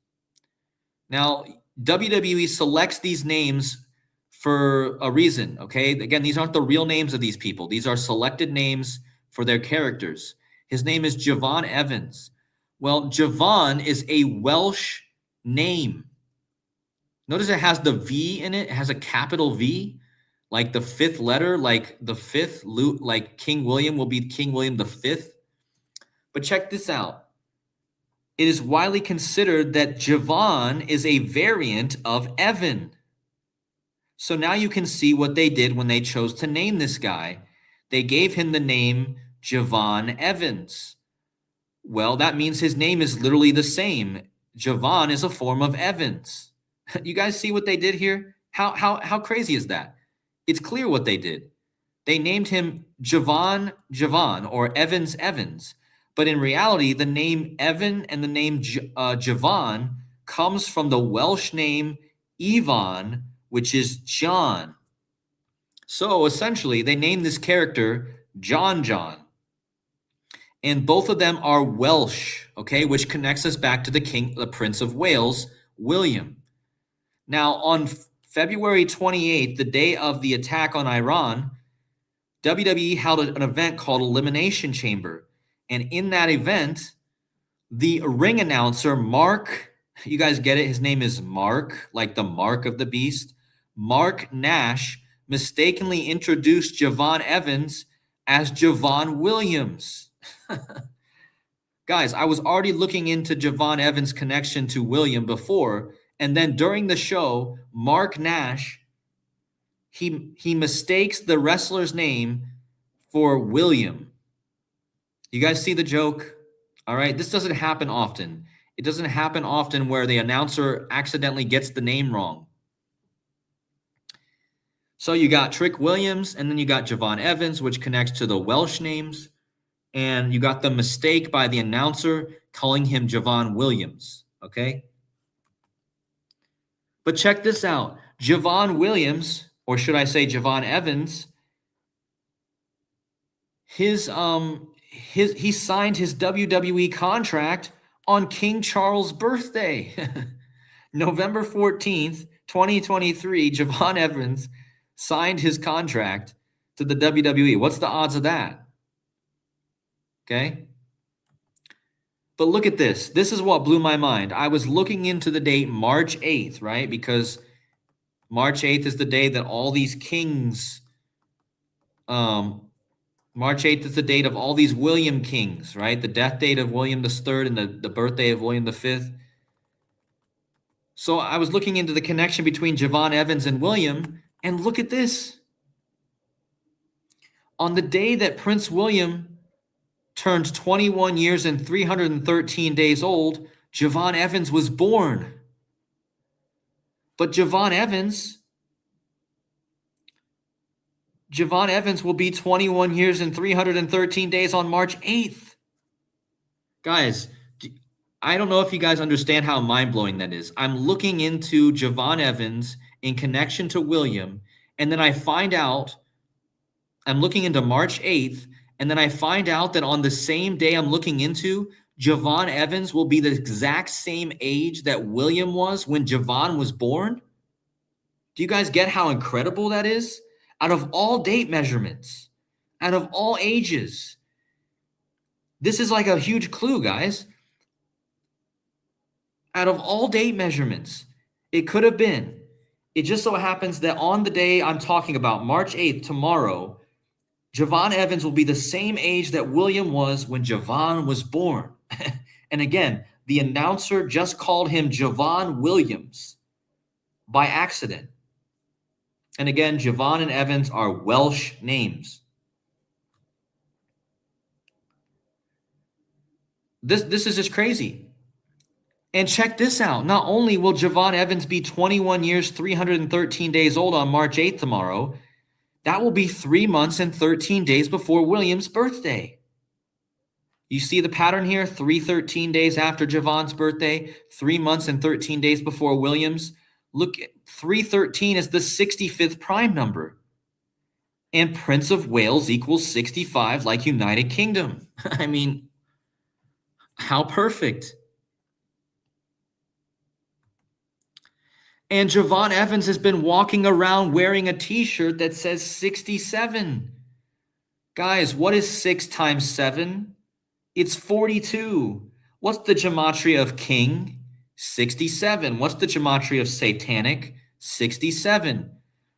Now, WWE selects these names for a reason, okay? Again, these aren't the real names of these people. These are selected names for their characters. His name is Javon Evans. Well, Javon is a Welsh name. Notice it has the V in it. It has a capital V, like the 5th letter, like the 5th, like King William will be King William the 5th. But check this out. It is widely considered that Javon is a variant of Evan. So now you can see what they did when they chose to name this guy. They gave him the name Javon Evans. Well, that means his name is literally the same. Javon is a form of Evans. You guys see what they did here? How crazy is that? It's clear what they did. They named him Javon or Evans. But in reality, the name Evan and the name Javon comes from the Welsh name Ivan, which is John. So essentially, they named this character John. And both of them are Welsh, okay, which connects us back to the Prince of Wales, William. Now, on February 28th, the day of the attack on Iran, WWE held an event called Elimination Chamber. And in that event, the ring announcer, Mark You guys get it? His name is Mark, like the mark of the beast. Mark Nash mistakenly introduced Javon Evans as Javon Williams. Guys, I was already looking into Javon Evans' connection to William before, and then during the show, Mark Nash, he mistakes the wrestler's name for William. You guys see the joke? All right, this doesn't happen often. It doesn't happen often where the announcer accidentally gets the name wrong. So you got Trick Williams, and then you got Javon Evans, which connects to the Welsh names. And you got the mistake by the announcer calling him Javon Williams, okay? But check this out. Javon Williams, or should I say Javon Evans, he signed his WWE contract on King Charles' birthday. November 14th, 2023, Javon Evans signed his contract to the WWE. What's the odds of that? Okay. But look at this. This is what blew my mind. I was looking into the date March 8th, right? Because March 8th is the day that all these kings, March 8th is the date of all these William kings, right? The death date of William III and the birthday of William V. So I was looking into the connection between Javon Evans and William, and look at this. On the day that Prince William turned 21 years and 313 days old, Javon Evans was born. But Javon Evans will be 21 years and 313 days on March 8th. Guys, I don't know if you guys understand how mind-blowing that is. I'm looking into Javon Evans in connection to William, and then I find out, I'm looking into March 8th, and then I find out that on the same day I'm looking into, Javon Evans will be the exact same age that William was when Javon was born. Do you guys get how incredible that is? Out of all date measurements, out of all ages, this is like a huge clue, guys. Out of all date measurements, it could have been. It just so happens that on the day I'm talking about, March 8th, tomorrow, Javon Evans will be the same age that William was when Javon was born. And again, the announcer just called him Javon Williams by accident. And again, Javon and Evans are Welsh names. This is just crazy. And check this out. Not only will Javon Evans be 21 years, 313 days old on March 8th tomorrow, that will be 3 months and 13 days before William's birthday. You see the pattern here? 313 days after Javon's birthday, 3 months and 13 days before William's. Look, 313 is the 65th prime number. And Prince of Wales equals 65 like United Kingdom. I mean, how perfect. And Javon Evans has been walking around wearing a t-shirt that says 67. Guys, what is 6 times 7? It's 42. What's the gematria of king? 67. What's the gematria of satanic? 67.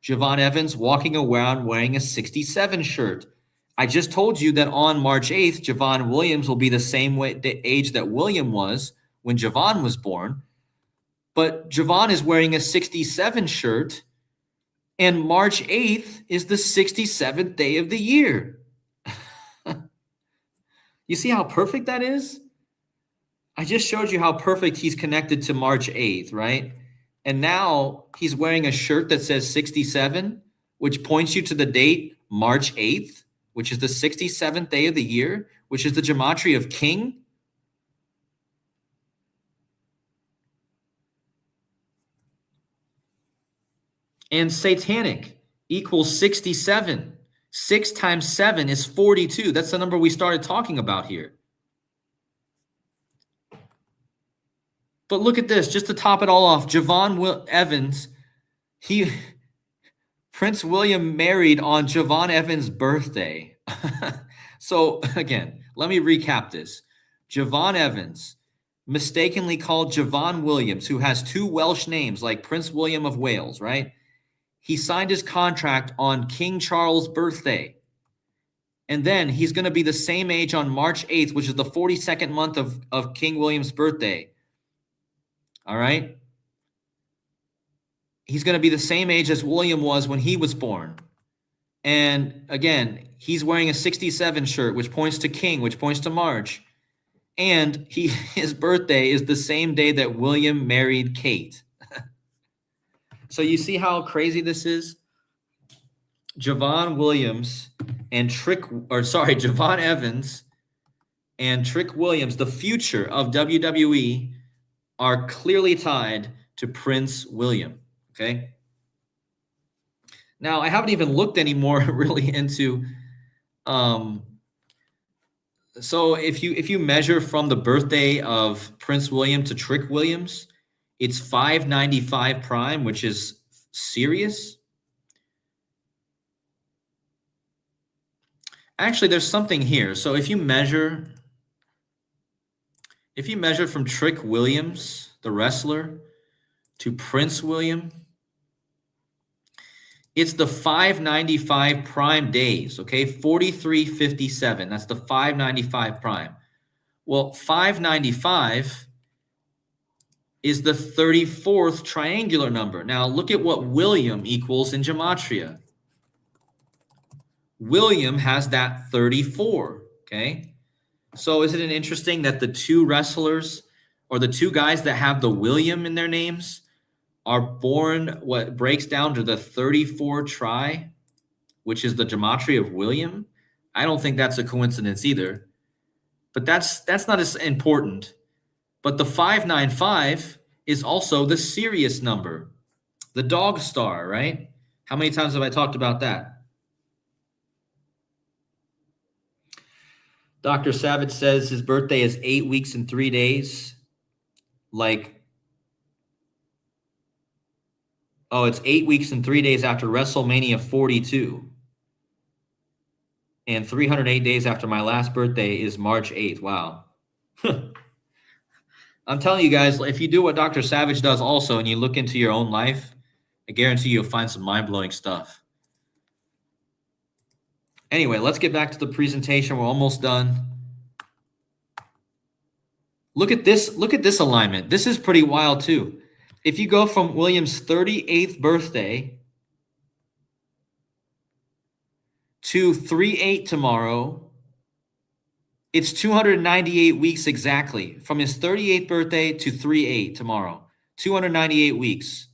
Javon Evans walking around wearing a 67 shirt. I just told you that on March 8th, Javon Williams will be the same age that William was when Javon was born. But Javon is wearing a 67 shirt, and March 8th is the 67th day of the year. You see how perfect that is? I just showed you how perfect he's connected to March 8th, right? And now he's wearing a shirt that says 67, which points you to the date March 8th, which is the 67th day of the year, which is the gematria of king. And satanic equals 67. 6 times 7 is 42. That's the number we started talking about here. But look at this, just to top it all off, Javon Evans, Prince William married on Javon Evans' birthday. So again, let me recap this. Javon Evans mistakenly called Javon Williams, who has two Welsh names like Prince William of Wales, right? He signed his contract on King Charles' birthday. And then he's going to be the same age on March 8th, which is the 42nd month of King William's birthday. All right? He's going to be the same age as William was when he was born. And again, he's wearing a 67 shirt, which points to King, which points to March. And his birthday is the same day that William married Kate. So you see how crazy this is? Javon Evans and Trick Williams, the future of WWE, are clearly tied to Prince William. Okay. Now I haven't even looked anymore really into. So if you measure from the birthday of Prince William to Trick Williams, it's 595 prime, which is serious. Actually, there's something here. So if you measure from Trick Williams, the wrestler, to Prince William, it's the 595 prime days, okay? 4357. That's the 595 prime. Well, 595 is the 34th triangular number. Now, look at what William equals in gematria. William has that 34, okay? So isn't it interesting that the two wrestlers or the two guys that have the William in their names are born what breaks down to the 34 tri, which is the gematria of William? I don't think that's a coincidence either. But that's not as important. But the 595 is also the Sirius number, the dog star, right? How many times have I talked about that? Dr. Savage says his birthday is 8 weeks and 3 days. It's 8 weeks and 3 days after WrestleMania 42. And 308 days after my last birthday is March 8th. Wow. I'm telling you guys, if you do what Dr. Savage does also and you look into your own life, I guarantee you'll find some mind-blowing stuff. Anyway, let's get back to the presentation. We're almost done. Look at this alignment. This is pretty wild too. If you go from William's 38th birthday to 3/8 tomorrow, it's 298 weeks exactly. From his 38th birthday to 3/8 tomorrow, 298 weeks.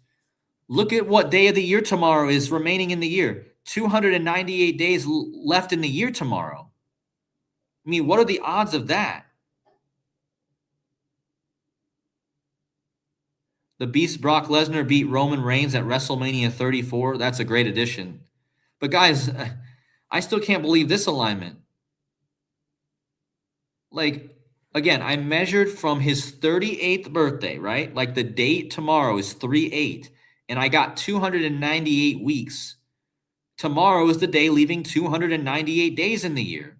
Look at what day of the year tomorrow is remaining in the year. 298 days left in the year tomorrow. I mean, what are the odds of that? The Beast Brock Lesnar beat Roman Reigns at WrestleMania 34. That's a great addition. But guys, I still can't believe this alignment. Again, I measured from his 38th birthday, right? Like the date tomorrow is 3/8, and I got 298 weeks. Tomorrow is the day leaving 298 days in the year.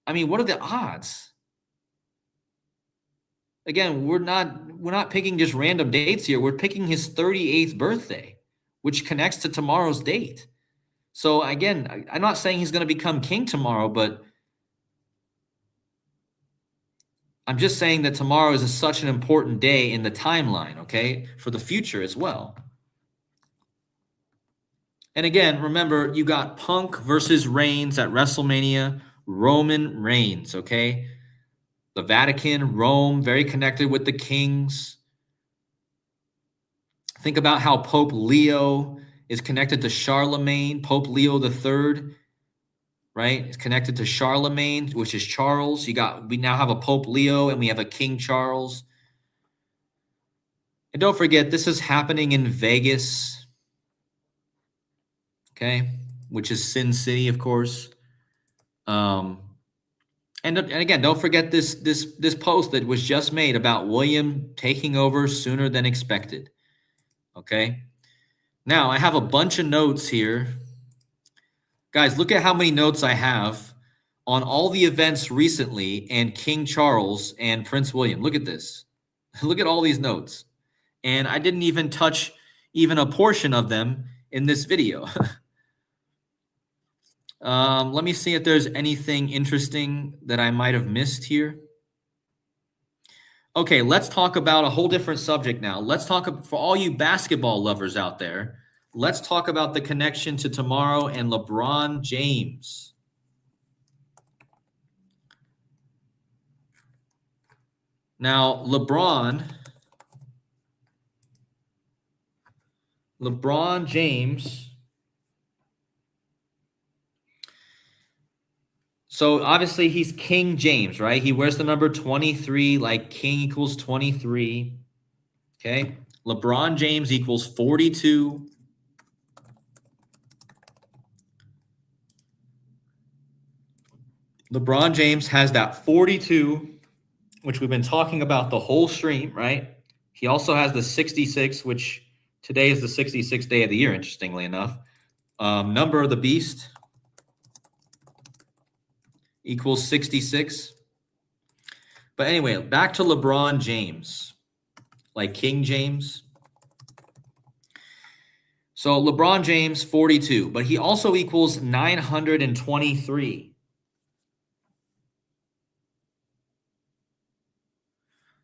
I mean, what are the odds? Again, we're not picking just random dates here. We're picking his 38th birthday, which connects to tomorrow's date. So again, I'm not saying he's going to become king tomorrow, but I'm just saying that tomorrow is such an important day in the timeline, okay, for the future as well. And again, remember, you got Punk versus Reigns at WrestleMania, Roman Reigns, okay? The Vatican, Rome, very connected with the kings. Think about how Pope Leo is connected to Charlemagne. Pope Leo III, right? It's connected to Charlemagne, which is Charles. We now have a Pope Leo and we have a King Charles. And don't forget, this is happening in Vegas, okay, which is Sin City, of course. And again, don't forget this post that was just made about William taking over sooner than expected. Okay. Now I have a bunch of notes here. Guys, look at how many notes I have on all the events recently and King Charles and Prince William. Look at this. Look at all these notes. And I didn't even touch even a portion of them in this video. Let me see if there's anything interesting that I might have missed here. Okay, let's talk about a whole different subject now. Let's talk, for all you basketball lovers out there, let's talk about the connection to tomorrow and LeBron James. Now, LeBron James. So obviously he's King James, right? He wears the number 23, like king equals 23. Okay. LeBron James equals 42. LeBron James has that 42, which we've been talking about the whole stream, right? He also has the 66, which today is the 66th day of the year, interestingly enough. Number of the beast equals 66. But anyway, back to LeBron James, like King James. So LeBron James, 42, but he also equals 923.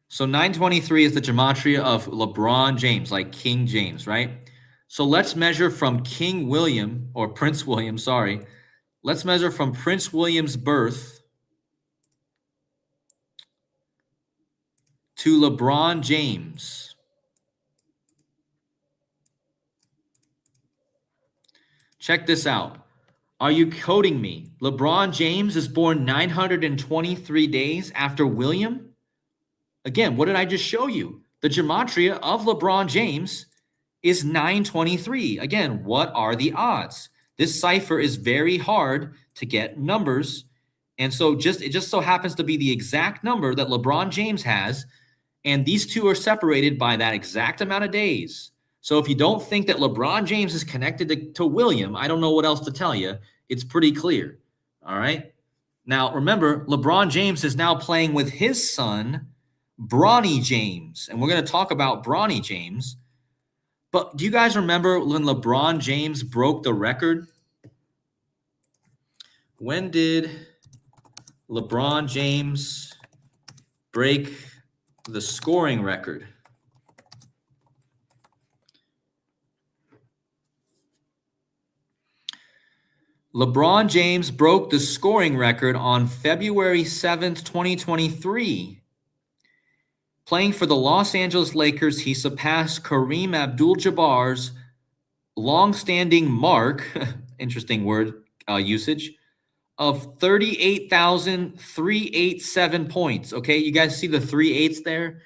So 923 is the gematria of LeBron James, like King James, right? So let's measure from King William, or Prince William, sorry. Let's measure from Prince William's birth to LeBron James. Check this out. Are you coding me? LeBron James is born 923 days after William? Again, what did I just show you? The gematria of LeBron James is 923. Again, what are the odds? This cipher is very hard to get numbers. And so it just so happens to be the exact number that LeBron James has. And these two are separated by that exact amount of days. So if you don't think that LeBron James is connected to William, I don't know what else to tell you. It's pretty clear. All right. Now, remember, LeBron James is now playing with his son, Bronny James. And we're going to talk about Bronny James. But do you guys remember when LeBron James broke the record? When did LeBron James break the scoring record? LeBron James broke the scoring record on February 7th, 2023. Playing for the Los Angeles Lakers, he surpassed Kareem Abdul-Jabbar's long-standing mark, interesting word usage, of 38,387 points. Okay, you guys see the 3/8 there?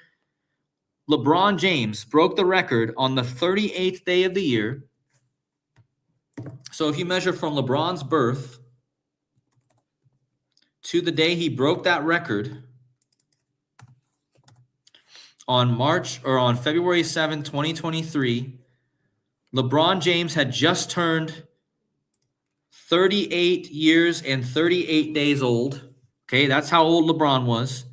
LeBron James broke the record on the 38th day of the year. So if you measure from LeBron's birth to the day he broke that record on February 7, 2023, LeBron James had just turned 38 years and 38 days old. Okay, that's how old LeBron was.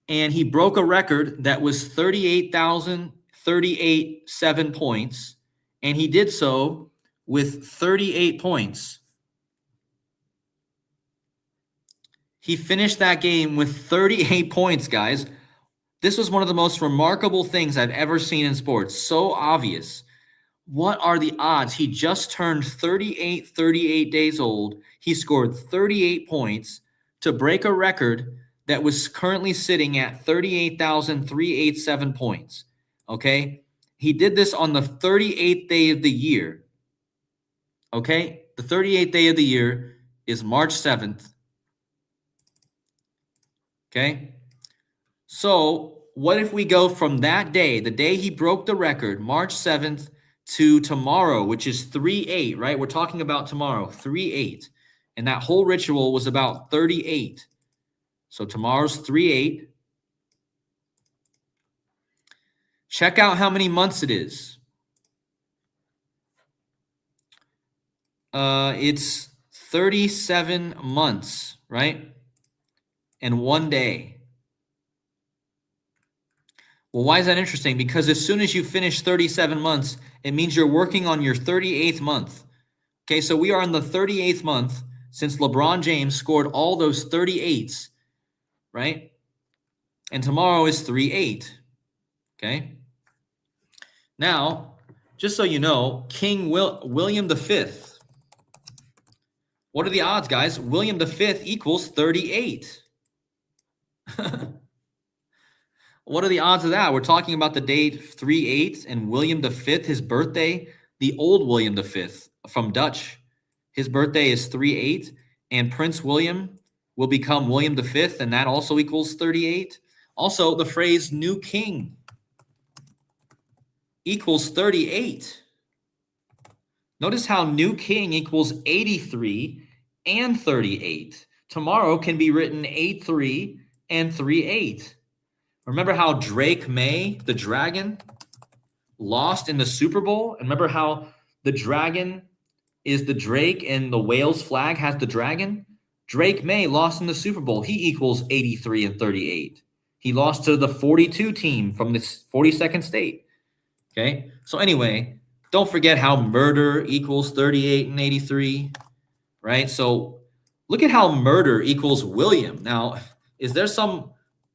And he broke a record that was 38,037 points. And he did so with 38 points. He finished that game with 38 points, guys. This was one of the most remarkable things I've ever seen in sports. So obvious. What are the odds? He just turned 38 days old. He scored 38 points to break a record that was currently sitting at 38,387 points. Okay? He did this on the 38th day of the year. Okay? The 38th day of the year is March 7th. Okay? So, what if we go from that day, the day he broke the record, March 7th, to tomorrow, which is 3/8, right? We're talking about tomorrow, 3/8. And that whole ritual was about 38. So tomorrow's 3/8. Check out how many months it is. It's 37 months, right? And 1 day. Well, why is that interesting? Because as soon as you finish 37 months, it means you're working on your 38th month. Okay, so we are in the 38th month since LeBron James scored all those 38s, right? And tomorrow is 3/8. Okay. Now, just so you know, King William V. What are the odds, guys? William V equals 38. What are the odds of that? We're talking about the date 3/8 and William V, his birthday, the old William V from Dutch. His birthday is 3/8, and Prince William will become William V, and that also equals 38. Also, the phrase new king equals 38. Notice how new king equals 83 and 38. Tomorrow can be written 8-3 and 3/8. Remember how Drake May, the dragon, lost in the Super Bowl? And remember how the dragon is the Drake and the Wales flag has the dragon? Drake May lost in the Super Bowl. He equals 83 and 38. He lost to the 42 team from the 42nd state. Okay? So anyway, don't forget how murder equals 38 and 83, right? So look at how murder equals William. Now, is there some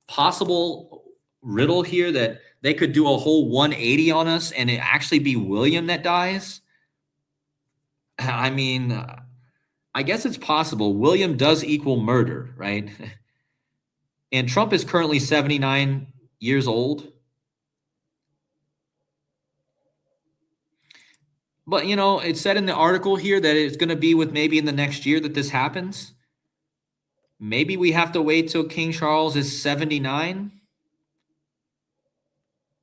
possible riddle here that they could do a whole 180 on us and it actually be William that dies? I mean, I guess it's possible. William does equal murder, right? And Trump is currently 79 years old. But, you know, it said in the article here that it's going to be with maybe in the next year that this happens. Maybe we have to wait till King Charles is 79.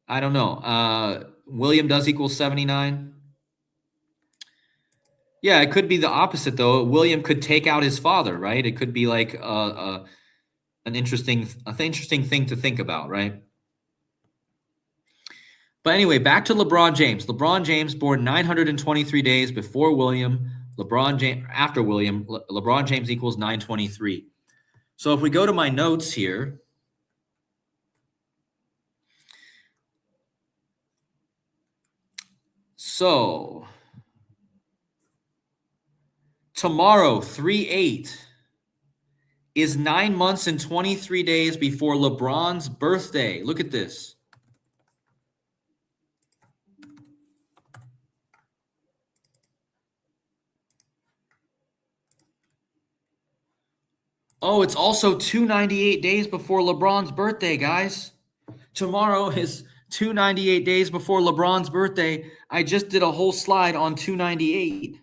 I don't know. William does equal 79. Yeah, it could be the opposite, though. William could take out his father, right? It could be like an interesting thing to think about, right? But anyway, back to LeBron James. LeBron James born 923 days before William. After William. LeBron James equals 923. So if we go to my notes here, so tomorrow, 3/8, is 9 months and 23 days before LeBron's birthday. Look at this. Oh, it's also 298 days before LeBron's birthday, guys. Tomorrow is 298 days before LeBron's birthday. I just did a whole slide on 298.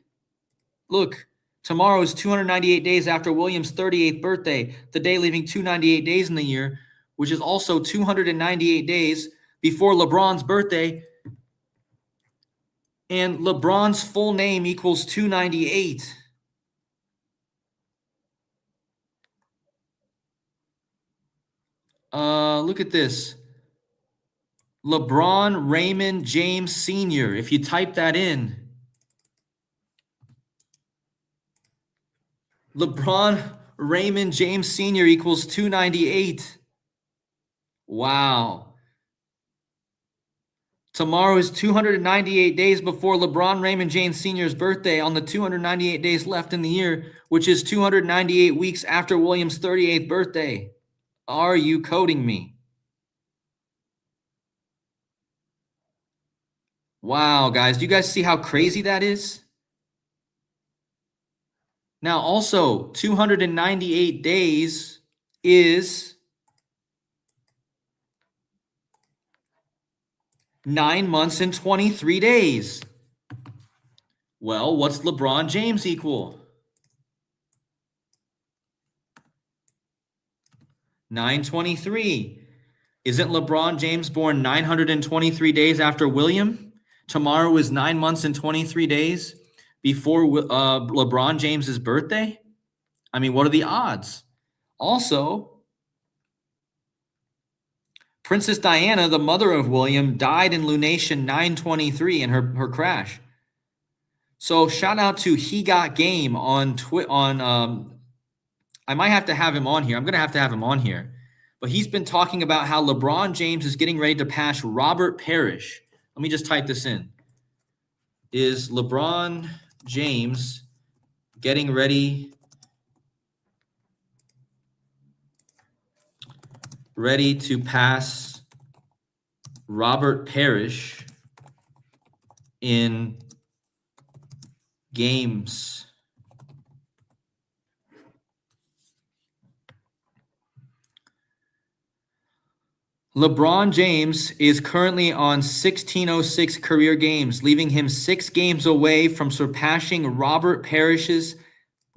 Look, tomorrow is 298 days after William's 38th birthday, the day leaving 298 days in the year, which is also 298 days before LeBron's birthday. And LeBron's full name equals 298. Look at this. LeBron Raymond James Sr. If you type that in, LeBron Raymond James Sr. equals 298. Wow. Tomorrow is 298 days before LeBron Raymond James Sr.'s birthday on the 298 days left in the year, which is 298 weeks after William's 38th birthday. Are you coding me? Wow, guys. Do you guys see how crazy that is? Now, also, 298 days is 9 months and 23 days. Well, what's LeBron James equal? 923. Isn't LeBron James born 923 days after William? Tomorrow is 9 months and 23 days before LeBron James's birthday. I mean, what are the odds? Also, Princess Diana, the mother of William, died in lunation 923 in her crash. So shout out to He Got Game on I might have to have him on here. I'm going to have him on here But he's been talking about how LeBron James is getting ready to pass Robert Parrish. Let me just type this in. Is LeBron James getting ready to pass Robert Parrish in games? LeBron James is currently on 1606 career games, leaving him 6 games away from surpassing Robert Parrish's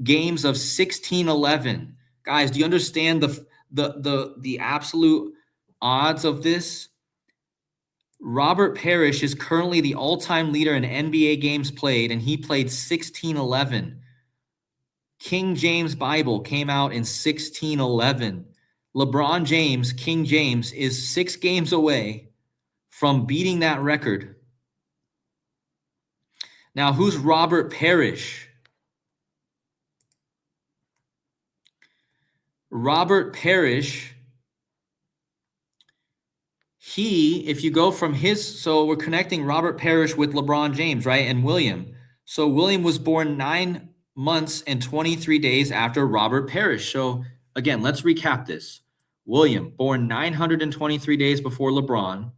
games of 1611. Guys, do you understand the absolute odds of this? Robert Parrish is currently the all-time leader in NBA games played, and he played 1611. King James Bible came out in 1611. LeBron James, King James, is 6 games away from beating that record. Now, who's Robert Parrish? Robert Parrish, if you go from so we're connecting Robert Parrish with LeBron James, right? And William. So William was born 9 months and 23 days after Robert Parrish. So again, let's recap this. William, born 923 days before LeBron.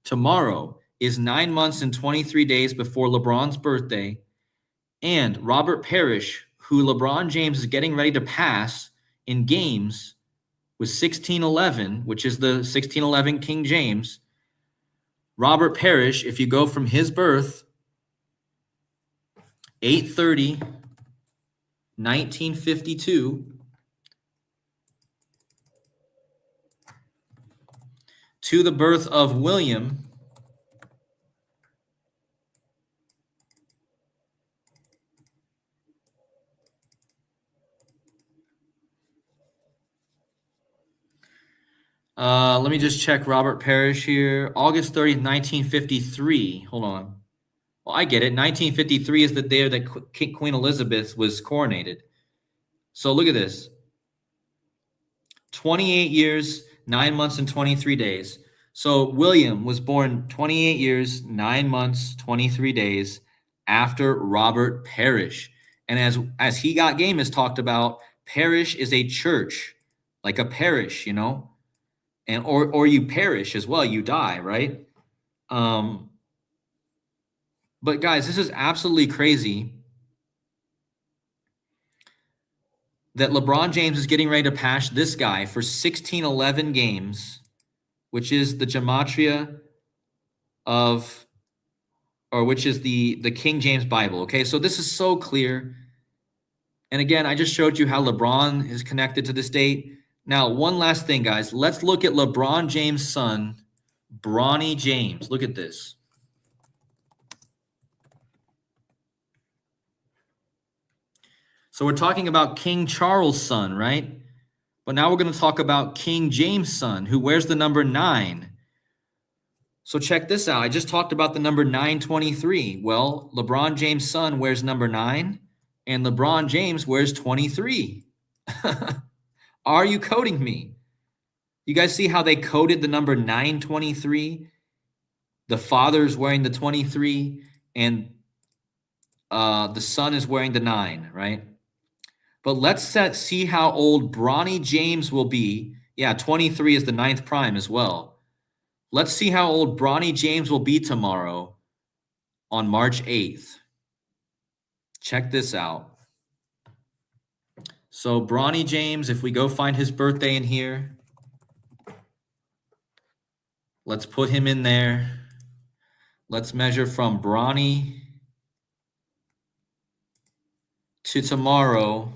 Tomorrow is 9 months and 23 days before LeBron's birthday. And Robert Parrish, who LeBron James is getting ready to pass in games with 1611, which is the 1611 King James. Robert Parrish, if you go from his birth, 8/30, 1952, to the birth of William, let me just check Robert Parrish here. August 30th, 1953. Hold on. Well, I get it. 1953 is the day that Queen Elizabeth was coronated. So look at this. 28 years, 9 months, and 23 days. So William was born 28 years, 9 months, 23 days after Robert Parrish. And as He Got Game has talked about, parish is a church, like a parish, you know, and or you perish as well, you die, right? But guys, this is absolutely crazy that LeBron James is getting ready to pass this guy for 1611 games, which is the gematria of, or which is the King James Bible. Okay, so this is so clear. And again, I just showed you how LeBron is connected to this date. Now, one last thing, guys. Let's look at LeBron James' son, Bronny James. Look at this. So we're talking about King Charles' son, right? But now we're going to talk about King James' son, who wears the number 9. So check this out. I just talked about the number 923. Well, LeBron James' son wears number 9, and LeBron James wears 23. Are you coding me? You guys see how they coded the number 923? The father's wearing the 23, and the son is wearing the 9, right? But let's see how old Bronny James will be. Yeah, 23 is the 9th prime as well. Let's see how old Bronny James will be tomorrow on March 8th. Check this out. So Bronny James, if we go find his birthday in here, let's put him in there. Let's measure from Bronny to tomorrow.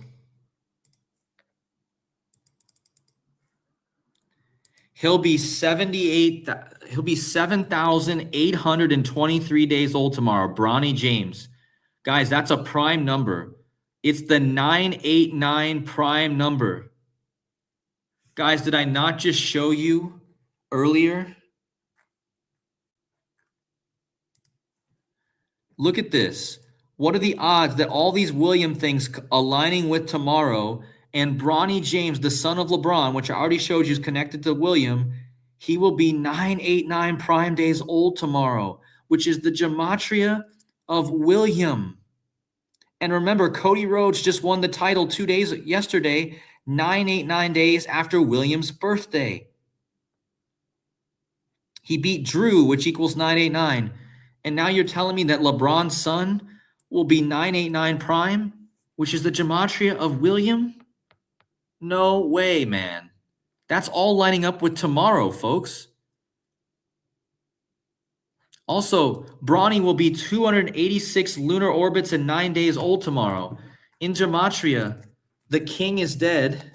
He'll be 7,823 days old tomorrow. Bronny James. Guys, that's a prime number. It's the 989 prime number. Guys, did I not just show you earlier? Look at this. What are the odds that all these William things aligning with tomorrow, And Bronny James, the son of LeBron, which I already showed you is connected to William, he will be 989 prime days old tomorrow, which is the gematria of William. And remember, Cody Rhodes just won the title yesterday, 989 days after William's birthday. He beat Drew, which equals 989. And now you're telling me that LeBron's son will be 989 prime, which is the gematria of William? No way, man. That's all lining up with tomorrow, folks. Also, Bronny will be 286 lunar orbits and 9 days old tomorrow. In gematria, the king is dead.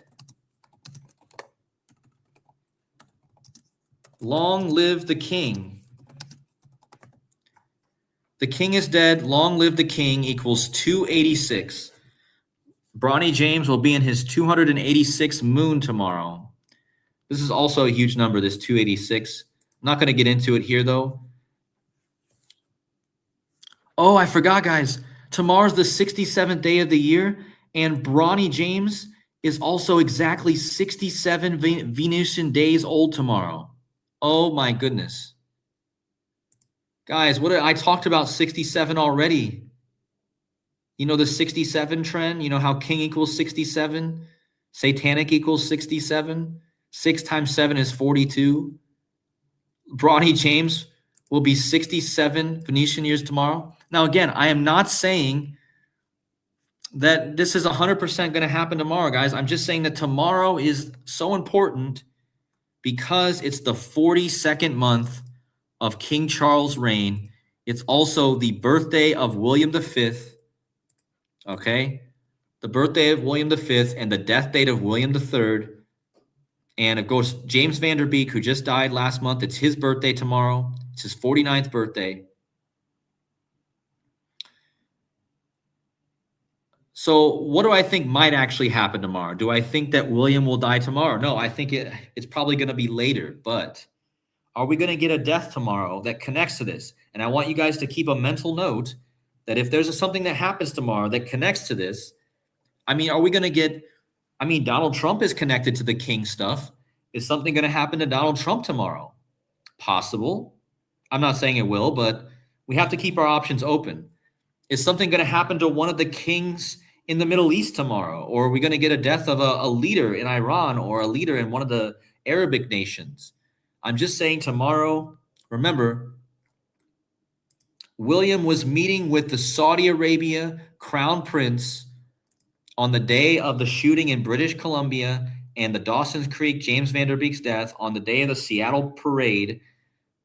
Long live the king. The king is dead. Long live the king equals 286. Bronny James will be in his 286th moon tomorrow. This is also a huge number, this 286. I'm not going to get into it here, though. Oh, I forgot, guys. Tomorrow's the 67th day of the year, and Bronny James is also exactly 67 Venusian days old tomorrow. Oh, my goodness. Guys, I talked about 67 already. You know the 67 trend? You know how king equals 67? Satanic equals 67? 6 times 7 is 42. Bronny James will be 67 Venetian years tomorrow. Now, again, I am not saying that this is 100% going to happen tomorrow, guys. I'm just saying that tomorrow is so important because it's the 42nd month of King Charles' reign. It's also the birthday of William V. Okay, the birthday of William V and the death date of William III. And of course, James Van Der Beek, who just died last month, it's his birthday tomorrow. It's his 49th birthday. So what do I think might actually happen tomorrow? Do I think that William will die tomorrow? No, I think it's probably going to be later. But are we going to get a death tomorrow that connects to this? And I want you guys to keep a mental note that if there's something that happens tomorrow that connects to this, I mean, are we going to get, I mean, Donald Trump is connected to the king stuff. Is something going to happen to Donald Trump tomorrow? Possible. I'm not saying it will, but we have to keep our options open. Is something going to happen to one of the kings in the Middle East tomorrow? Or are we going to get a death of a leader in Iran or a leader in one of the Arabic nations? I'm just saying tomorrow, remember, William was meeting with the Saudi Arabia crown prince on the day of the shooting in British Columbia and the Dawson's Creek, James Van Der Beek's death. On the day of the Seattle parade,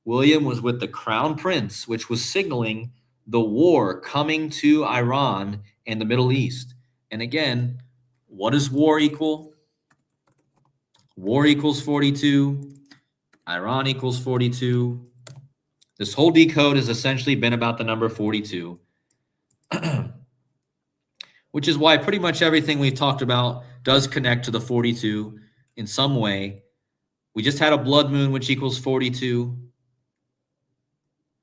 William was with the crown prince, which was signaling the war coming to Iran and the Middle East. And again, what does war equal? War equals 42. Iran equals 42. This whole decode has essentially been about the number 42, which is why pretty much everything we've talked about does connect to the 42 in some way. We just had a blood moon, which equals 42.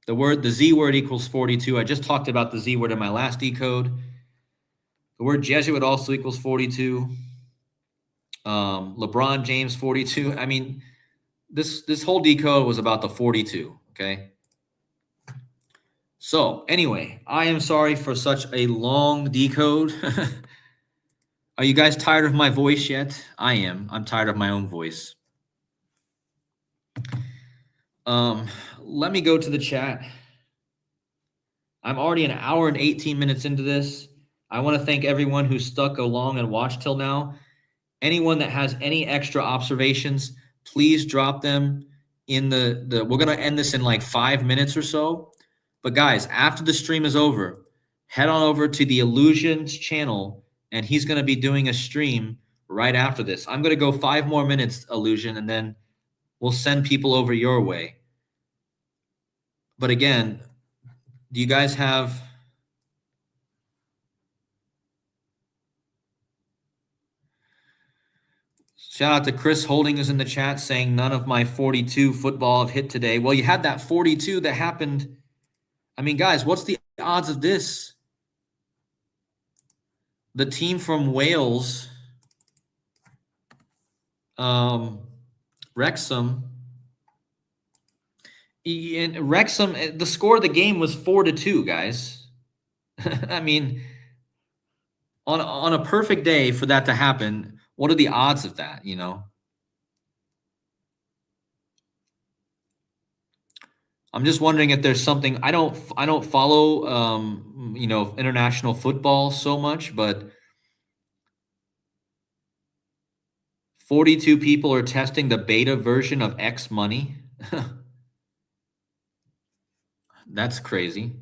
The Z word equals 42. I just talked about the Z word in my last decode. The word Jesuit also equals 42. LeBron James, 42. I mean, this whole decode was about the 42, okay? So anyway, I am sorry for such a long decode. Are you guys tired of my voice yet? I am. I'm tired of my own voice. Let me go to the chat. I'm already an hour and 18 minutes into this. I want to thank everyone who stuck along and watched till now. Anyone that has any extra observations, please drop them in the we're going to end this in like 5 minutes or so. But guys, after the stream is over, head on over to the Illusions channel, and he's going to be doing a stream right after this. I'm going to go 5 more minutes, Illusion, and then we'll send people over your way. But again, do you guys have... Shout out to Chris Holding is in the chat saying none of my 42 football have hit today. Well, you had that 42 that happened. I mean, guys, what's the odds of this? The team from Wales Wrexham. In Wrexham, the score of the game was 4-2, guys. I mean, on a perfect day for that to happen, what are the odds of that, you know? I'm just wondering if there's something I don't follow international football so much, but 42 people are testing the beta version of X Money. That's crazy.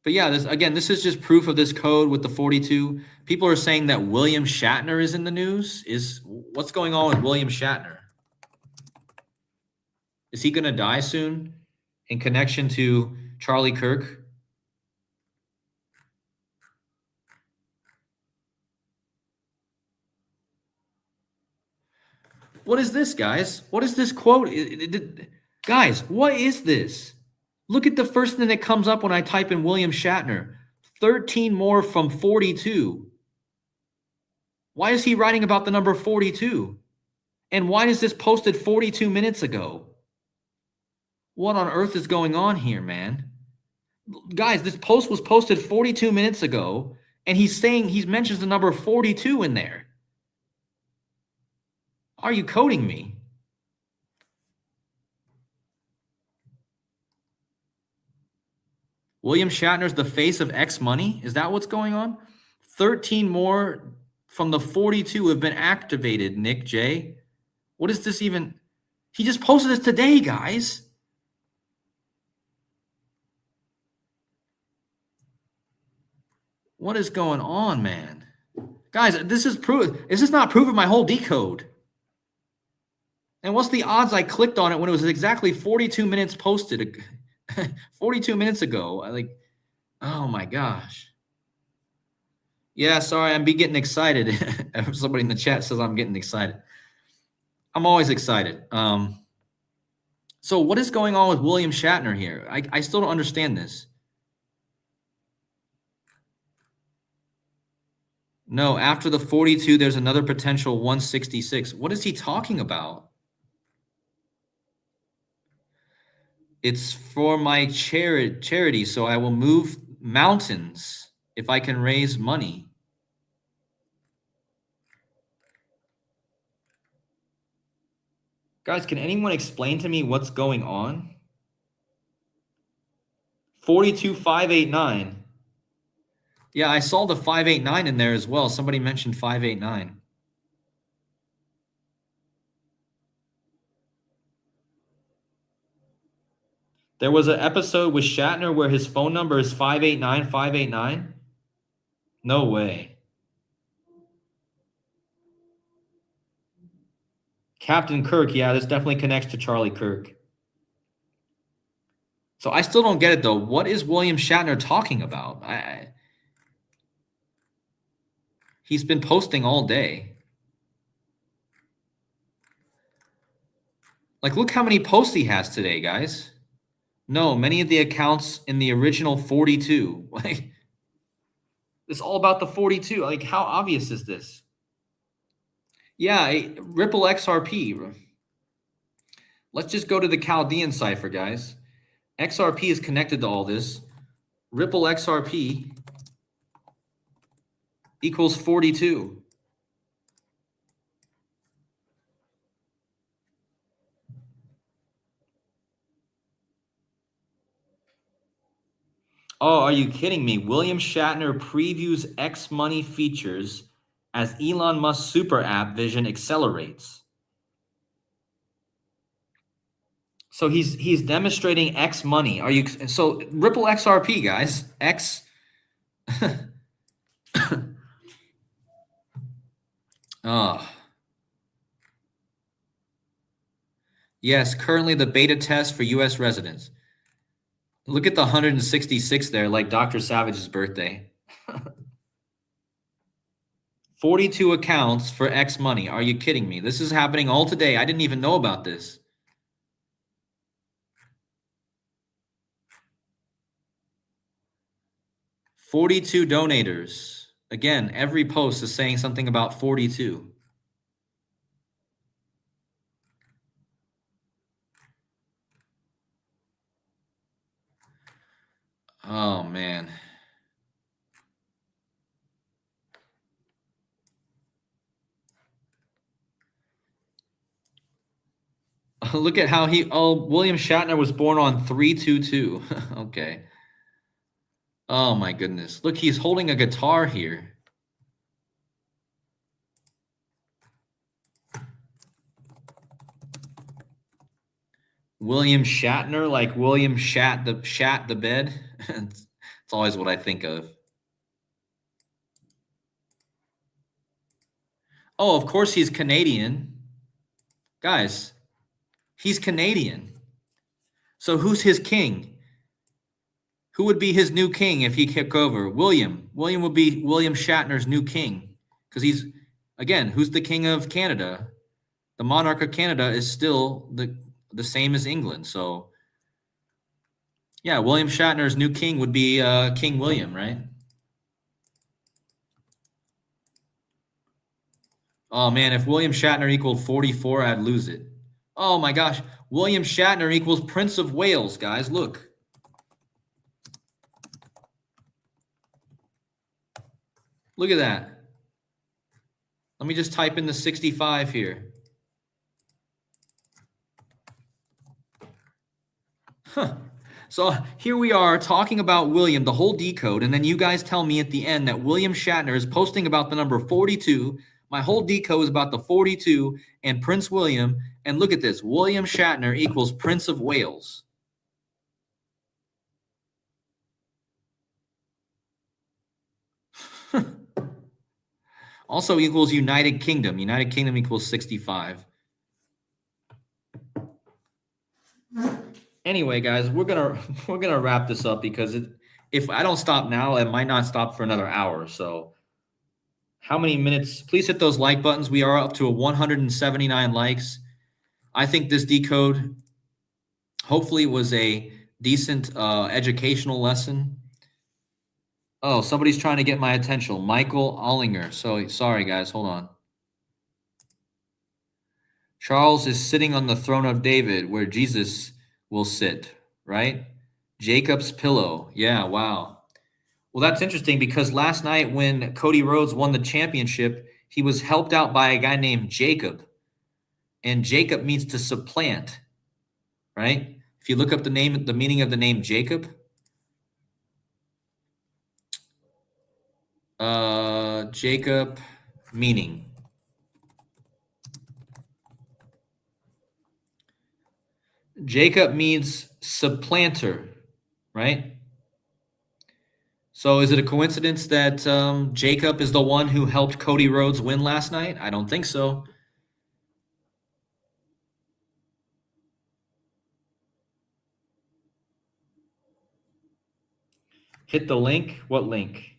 But yeah, this is just proof of this code with the 42. People are saying that William Shatner is in the news. What's going on with William Shatner? Is he going to die soon in connection to Charlie Kirk? What is this, guys? What is this quote? Guys, what is this? Look at the first thing that comes up when I type in William Shatner. 13 more from 42. Why is he writing about the number 42? And why is this posted 42 minutes ago? What on earth is going on here, man? Guys, this post was posted 42 minutes ago, and he mentions the number 42 in there. Are you coding me? William Shatner's the face of X Money? Is that what's going on? 13 more from the 42 have been activated, Nick J. What is this even? He just posted this today, guys. What is going on, man? Guys, this is proof. Is this not proof of my whole decode? And what's the odds I clicked on it when it was exactly 42 minutes posted? 42 minutes ago. Oh my gosh. Yeah, sorry, I'm getting excited. Somebody in the chat says I'm getting excited. I'm always excited. So what is going on with William Shatner here? I still don't understand this. No, after the 42, there's another potential 166. What is he talking about? It's for my charity, so I will move mountains if I can raise money. Guys, can anyone explain to me what's going on? 42589. Yeah, I saw the 589 in there as well. Somebody mentioned 589. There was an episode with Shatner where his phone number is 589-589. No way. Captain Kirk, yeah, this definitely connects to Charlie Kirk. So I still don't get it though. What is William Shatner talking about? He's been posting all day. Like, look how many posts he has today, guys. No, many of the accounts in the original 42. Like, it's all about the 42. Like, how obvious is this? Yeah, Ripple XRP. Let's just go to the Chaldean cipher, guys. XRP is connected to all this. Ripple XRP equals 42. Oh, are you kidding me? William Shatner previews X Money features as Elon Musk's super app vision accelerates. So he's demonstrating X Money. Are you so Ripple XRP, guys? X Oh. Yes, currently the beta test for US residents. Look at the 166 there, like Dr. Savage's birthday. 42 accounts for X Money. Are you kidding me? This is happening all today. I didn't even know about this. 42 donators. Again, every post is saying something about 42. Oh, man. Look at how William Shatner was born on 322. Okay. Oh, my goodness. Look, he's holding a guitar here. William Shatner, like William shat the bed. It's always what I think of. Oh, of course he's Canadian. Guys, he's Canadian. So who's his king? Who would be his new king if he took over? William. William would be William Shatner's new king. Because he's, again, who's the king of Canada? The monarch of Canada is still the same as England. So, yeah, William Shatner's new king would be King William, right? Oh, man, if William Shatner equaled 44, I'd lose it. Oh, my gosh. William Shatner equals Prince of Wales, guys. Look. Look at that. Let me just type in the 65 here. Huh. So here we are talking about William, the whole decode, and then you guys tell me at the end that William Shatner is posting about the number 42. My whole decode is about the 42 and Prince William. And look at this. William Shatner equals Prince of Wales. Also equals United Kingdom. United Kingdom equals 65. Anyway, guys, we're gonna wrap this up because if I don't stop now, it might not stop for another hour. So how many minutes? Please hit those like buttons. We are up to 179 likes. I think this decode hopefully was a decent educational lesson. Oh, somebody's trying to get my attention. Michael Ollinger. So sorry, guys. Hold on. Charles is sitting on the throne of David where Jesus will sit, right? Jacob's pillow. Yeah, wow. Well, that's interesting because last night when Cody Rhodes won the championship, he was helped out by a guy named Jacob. And Jacob means to supplant, right? If you look up the meaning of the name Jacob, Jacob meaning. Jacob means supplanter, right? So is it a coincidence that Jacob is the one who helped Cody Rhodes win last night? I don't think so. Hit the link. What link?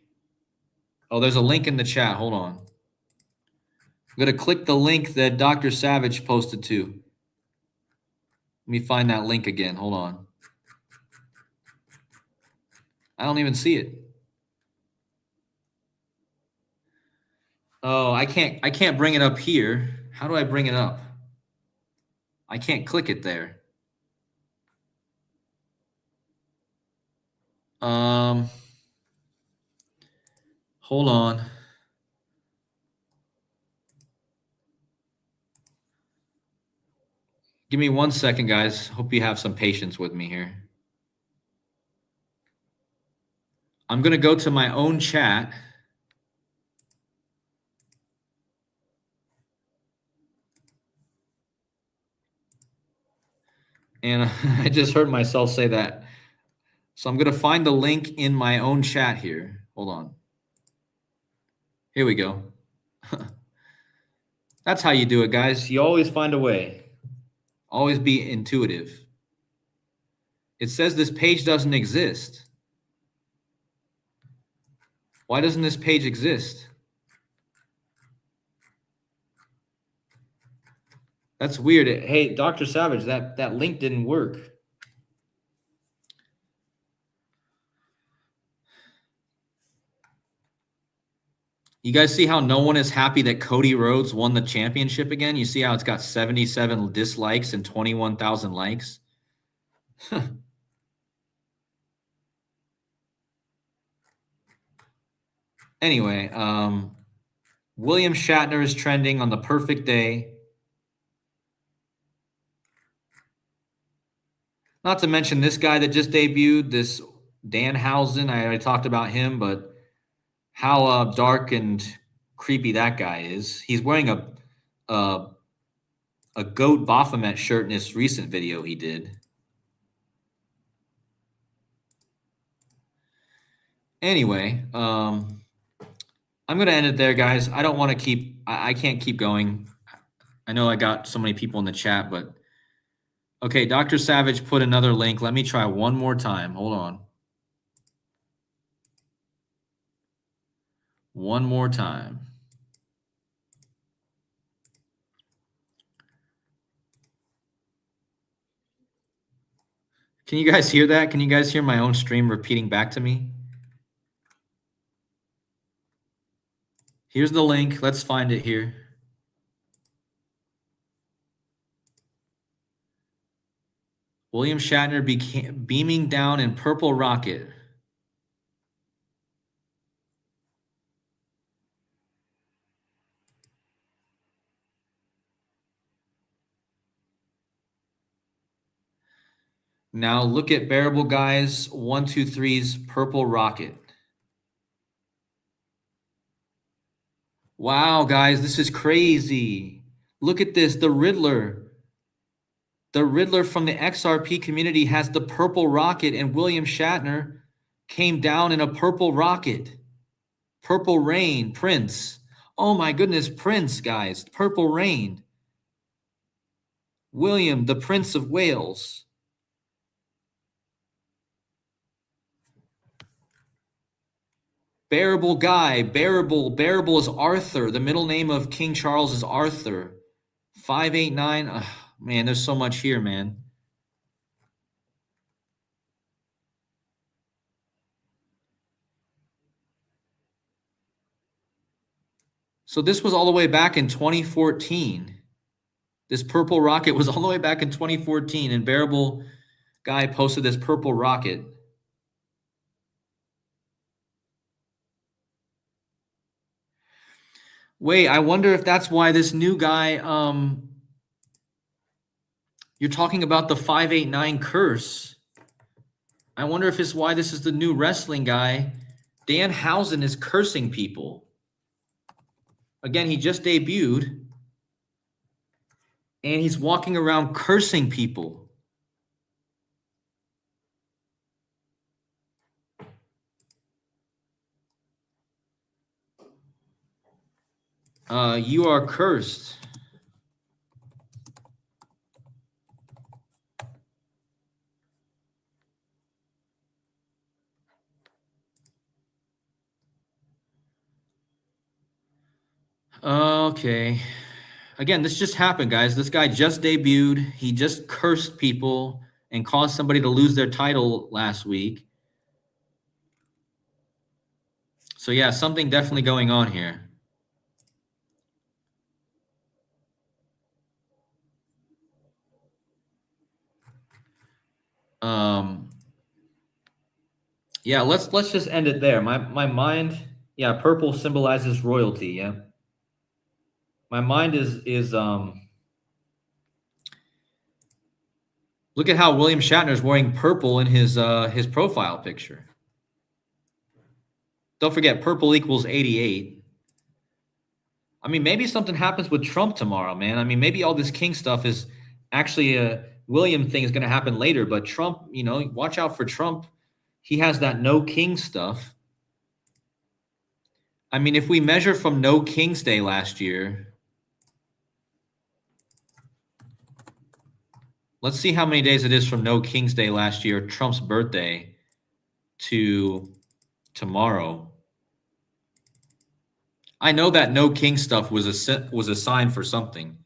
Oh, there's a link in the chat. Hold on. I'm going to click the link that Dr. Savage posted to. Let me find that link again. Hold on. I don't even see it. Oh, I can't bring it up here. How do I bring it up? I can't click it there. Hold on. Give me 1 second, guys. Hope you have some patience with me here. I'm going to go to my own chat. And I just heard myself say that. So I'm going to find the link in my own chat here. Hold on. Here we go. That's how you do it, guys. You always find a way. Always be intuitive. It says this page doesn't exist. Why doesn't this page exist? That's weird. Hey, Dr. Savage, that link didn't work. You guys see how no one is happy that Cody Rhodes won the championship again? You see how it's got 77 dislikes and 21,000 likes? Anyway, William Shatner is trending on the perfect day. Not to mention this guy that just debuted, this Danhausen. I already talked about him, but how dark and creepy that guy is. He's wearing a goat Baphomet shirt in this recent video he did. Anyway, I'm gonna end it there, guys. I don't want to keep. I can't keep going. I know I got so many people in the chat, but okay. Dr. Savage put another link. Let me try one more time. Hold on. One more time. Can you guys hear that? Can you guys hear my own stream repeating back to me? Here's the link. Let's find it here. William Shatner beaming down in purple rocket. Now look at Bearable Guys 123's purple rocket. Wow, guys, this is crazy. Look at this. The Riddler. The Riddler from the XRP community has the purple rocket, and William Shatner came down in a purple rocket. Purple Rain, Prince. Oh my goodness, Prince, guys. Purple Rain. William, the Prince of Wales. Bearable Guy. Bearable is Arthur. The middle name of King Charles is Arthur. 589. Man, there's so much here, man. So this was all the way back in 2014. This purple rocket was all the way back in 2014, and Bearable Guy posted this purple rocket. Wait, I wonder if that's why this new guy, you're talking about the 589 curse. I wonder if it's why this is the new wrestling guy. Danhausen is cursing people. Again, he just debuted, and he's walking around cursing people. You are cursed. Okay. Again, this just happened, guys. This guy just debuted. He just cursed people and caused somebody to lose their title last week. So yeah, something definitely going on here. Yeah, let's just end it there. My mind, yeah, purple symbolizes royalty, yeah. My mind is look at how William Shatner is wearing purple in his profile picture. Don't forget, purple equals 88. I mean, maybe something happens with Trump tomorrow, man. I mean, maybe all this king stuff is actually a William thing is going to happen later, but Trump, you know, watch out for Trump. He has that no king stuff. I mean, if we measure from no King's Day last year, let's see how many days it is from no King's Day last year, Trump's birthday, to tomorrow. I know that no king stuff was a sign for something.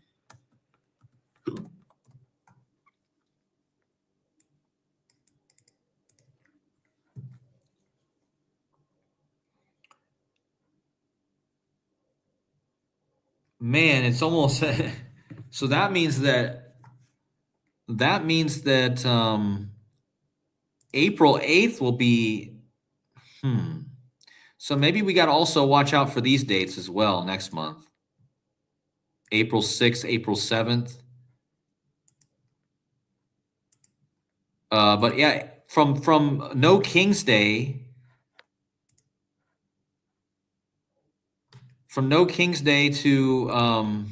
Man, it's almost so that means that April 8th will be so maybe we got to also watch out for these dates as well next month. April 6th, April 7th. But yeah, from No King's Day, from No King's Day to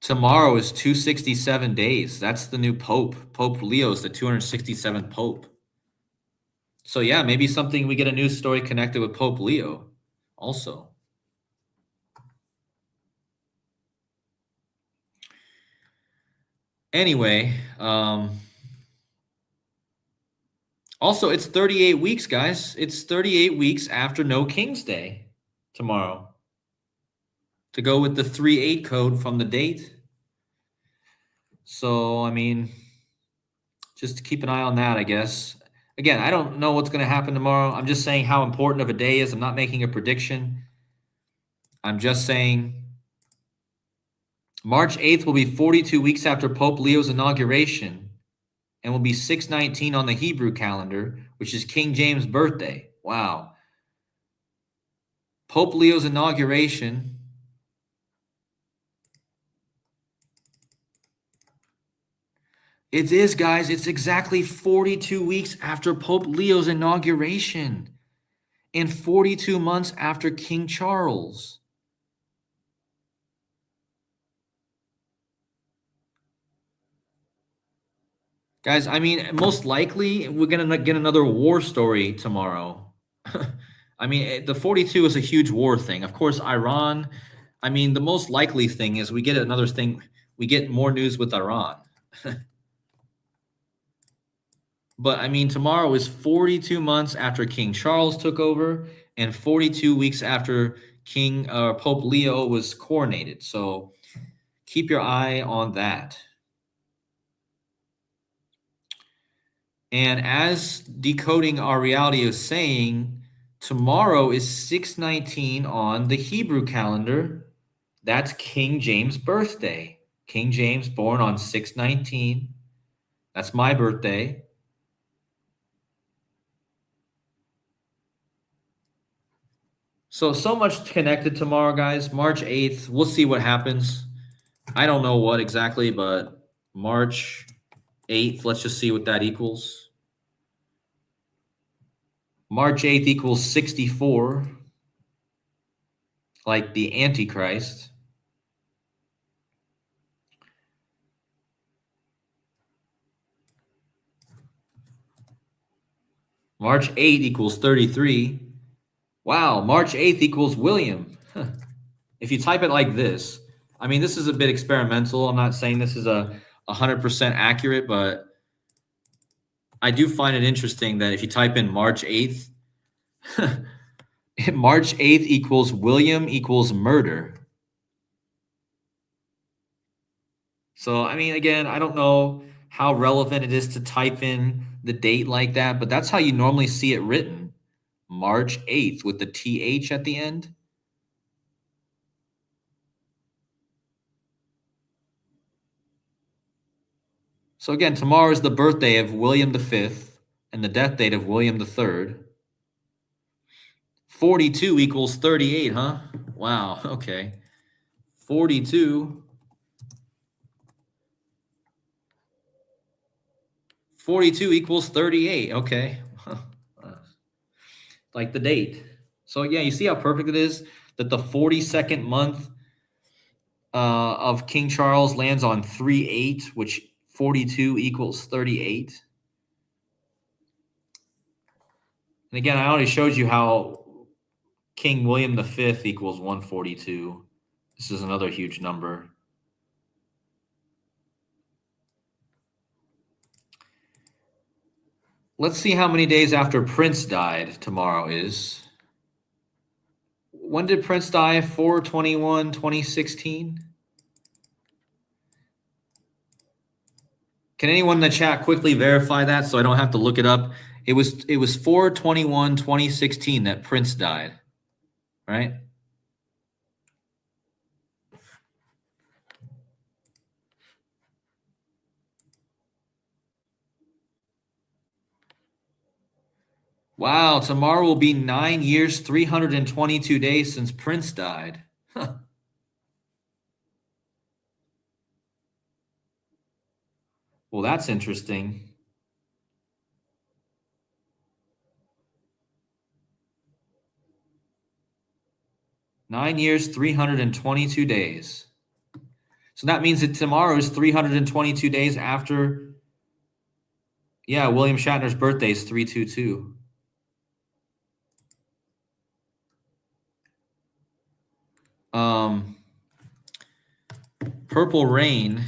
tomorrow is 267 days. That's the new Pope. Pope Leo is the 267th Pope. So yeah, maybe something we get a news story connected with Pope Leo also. Anyway, also it's 38 weeks, guys. It's 38 weeks after No King's Day tomorrow. To go with the 3/8 code from the date. So, I mean, just to keep an eye on that, I guess. Again, I don't know what's going to happen tomorrow. I'm just saying how important of a day is. I'm not making a prediction. I'm just saying March 8th will be 42 weeks after Pope Leo's inauguration and will be 619 on the Hebrew calendar, which is King James' birthday. Wow. Pope Leo's inauguration. It is, guys. It's exactly 42 weeks after Pope Leo's inauguration and 42 months after King Charles. Guys, I mean, most likely we're going to get another war story tomorrow. I mean, the 42 is a huge war thing. Of course, Iran. I mean, the most likely thing is we get another thing. We get more news with Iran. But I mean, tomorrow is 42 months after King Charles took over and 42 weeks after Pope Leo was coronated. So keep your eye on that. And as Decoding Our Reality is saying, tomorrow is 619 on the Hebrew calendar. That's King James' birthday. King James born on 619. That's my birthday. So much connected tomorrow, guys. March 8th. We'll see what happens. I don't know what exactly, but March 8th. Let's just see what that equals. March 8th equals 64, like the Antichrist. March 8th equals 33. Wow, March 8th equals William. If you type it like this, I mean, this is a bit experimental. I'm not saying this is 100% accurate, but I do find it interesting that if you type in March 8th, March 8th equals William equals murder. So, I mean, again, I don't know how relevant it is to type in the date like that, but that's how you normally see it written. March 8th with the TH at the end. So again, tomorrow is the birthday of William V and the death date of William III. 42 equals 38, huh? Wow, okay. 42 equals 38, okay. Like the date. So yeah, you see how perfect it is that the 42nd month of King Charles lands on 3/8, which 42 equals 38. And again, I already showed you how King William V equals 142. This is another huge number. Let's see how many days after Prince died tomorrow is. When did Prince die? 4/21/2016. Can anyone in the chat quickly verify that so I don't have to look it up? It was 4/21/2016 that Prince died, right? Wow, tomorrow will be 9 years, 322 days since Prince died. Well, that's interesting. Nine years, 322 days. So that means that tomorrow is 322 days after. Yeah, William Shatner's birthday is 322. Purple Rain.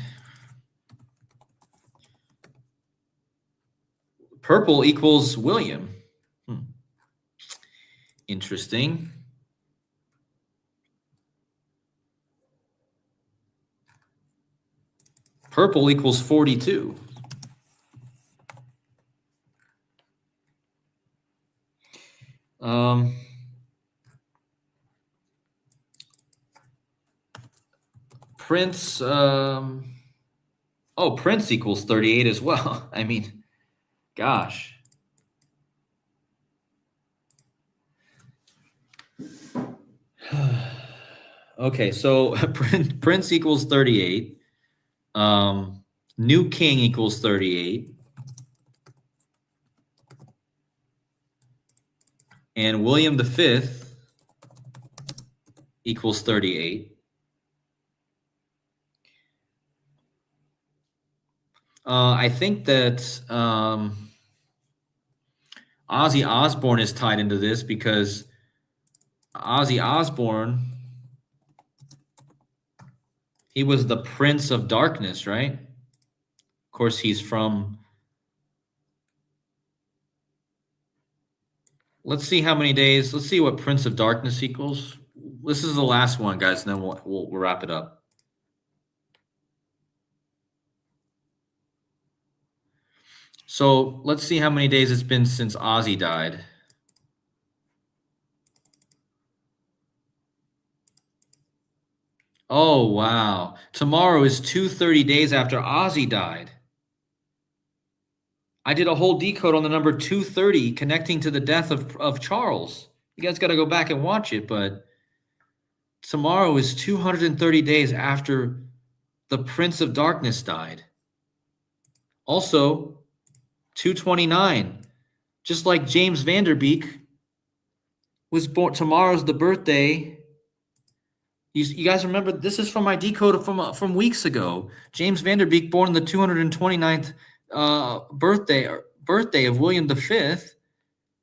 Purple equals William. Interesting. Purple equals 42. Prince, Prince equals 38 as well. I mean, gosh. Okay, so Prince equals 38. New King equals 38. And William V equals 38. I think that Ozzy Osbourne is tied into this because Ozzy Osbourne, he was the Prince of Darkness, right? Of course, he's from... Let's see how many days. Let's see what Prince of Darkness equals. This is the last one, guys, and then we'll wrap it up. So let's see how many days it's been since Ozzy died. Oh, wow. Tomorrow is 230 days after Ozzy died. I did a whole decode on the number 230 connecting to the death of Charles. You guys got to go back and watch it, but tomorrow is 230 days after the Prince of Darkness died. Also, 229, just like James Van Der Beek was born. Tomorrow's the birthday. You guys remember, this is from my decode from weeks ago. James Van Der Beek born the 229th birthday of William V,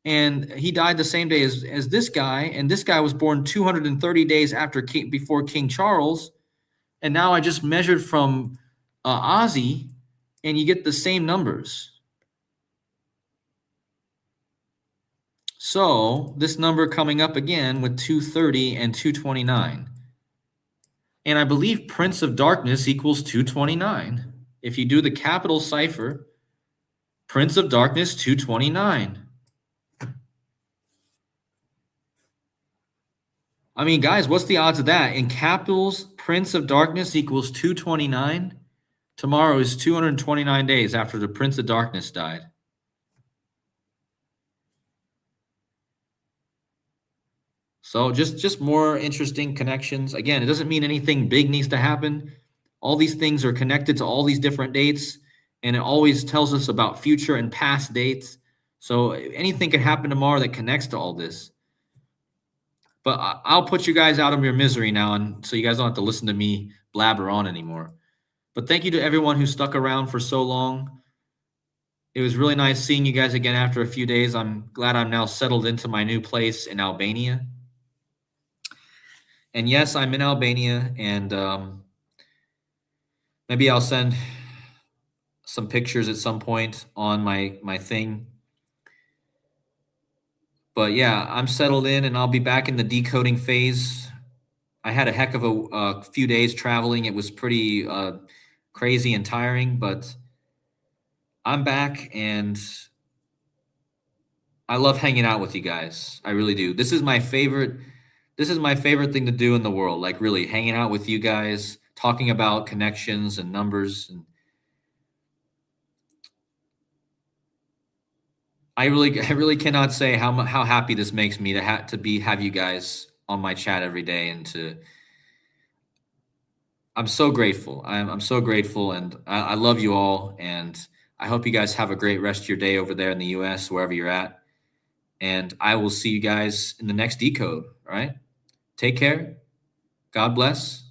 and he died the same day as this guy. And this guy was born 230 days before King Charles. And now I just measured from Ozzy, and you get the same numbers. So this number coming up again with 230 and 229. And I believe Prince of Darkness equals 229. If you do the capital cipher, Prince of Darkness 229. I mean, guys, what's the odds of that? In capitals, Prince of Darkness equals 229. Tomorrow is 229 days after the Prince of Darkness died. So just more interesting connections. Again, it doesn't mean anything big needs to happen. All these things are connected to all these different dates, and it always tells us about future and past dates. So anything could happen tomorrow that connects to all this. But I'll put you guys out of your misery now, and so you guys don't have to listen to me blabber on anymore. But thank you to everyone who stuck around for so long. It was really nice seeing you guys again after a few days. I'm glad I'm now settled into my new place in Albania. And yes, I'm in Albania, and maybe I'll send some pictures at some point on my thing. But yeah, I'm settled in, and I'll be back in the decoding phase. I had a heck of a few days traveling. It was pretty crazy and tiring, but I'm back, and I love hanging out with you guys. I really do. This is my favorite thing to do in the world, like really hanging out with you guys, talking about connections and numbers. And I really cannot say how happy this makes me to have you guys on my chat every day, and I'm so grateful. I'm so grateful, and I love you all, and I hope you guys have a great rest of your day over there in the U.S. wherever you're at, and I will see you guys in the next decode. All right, take care. God bless.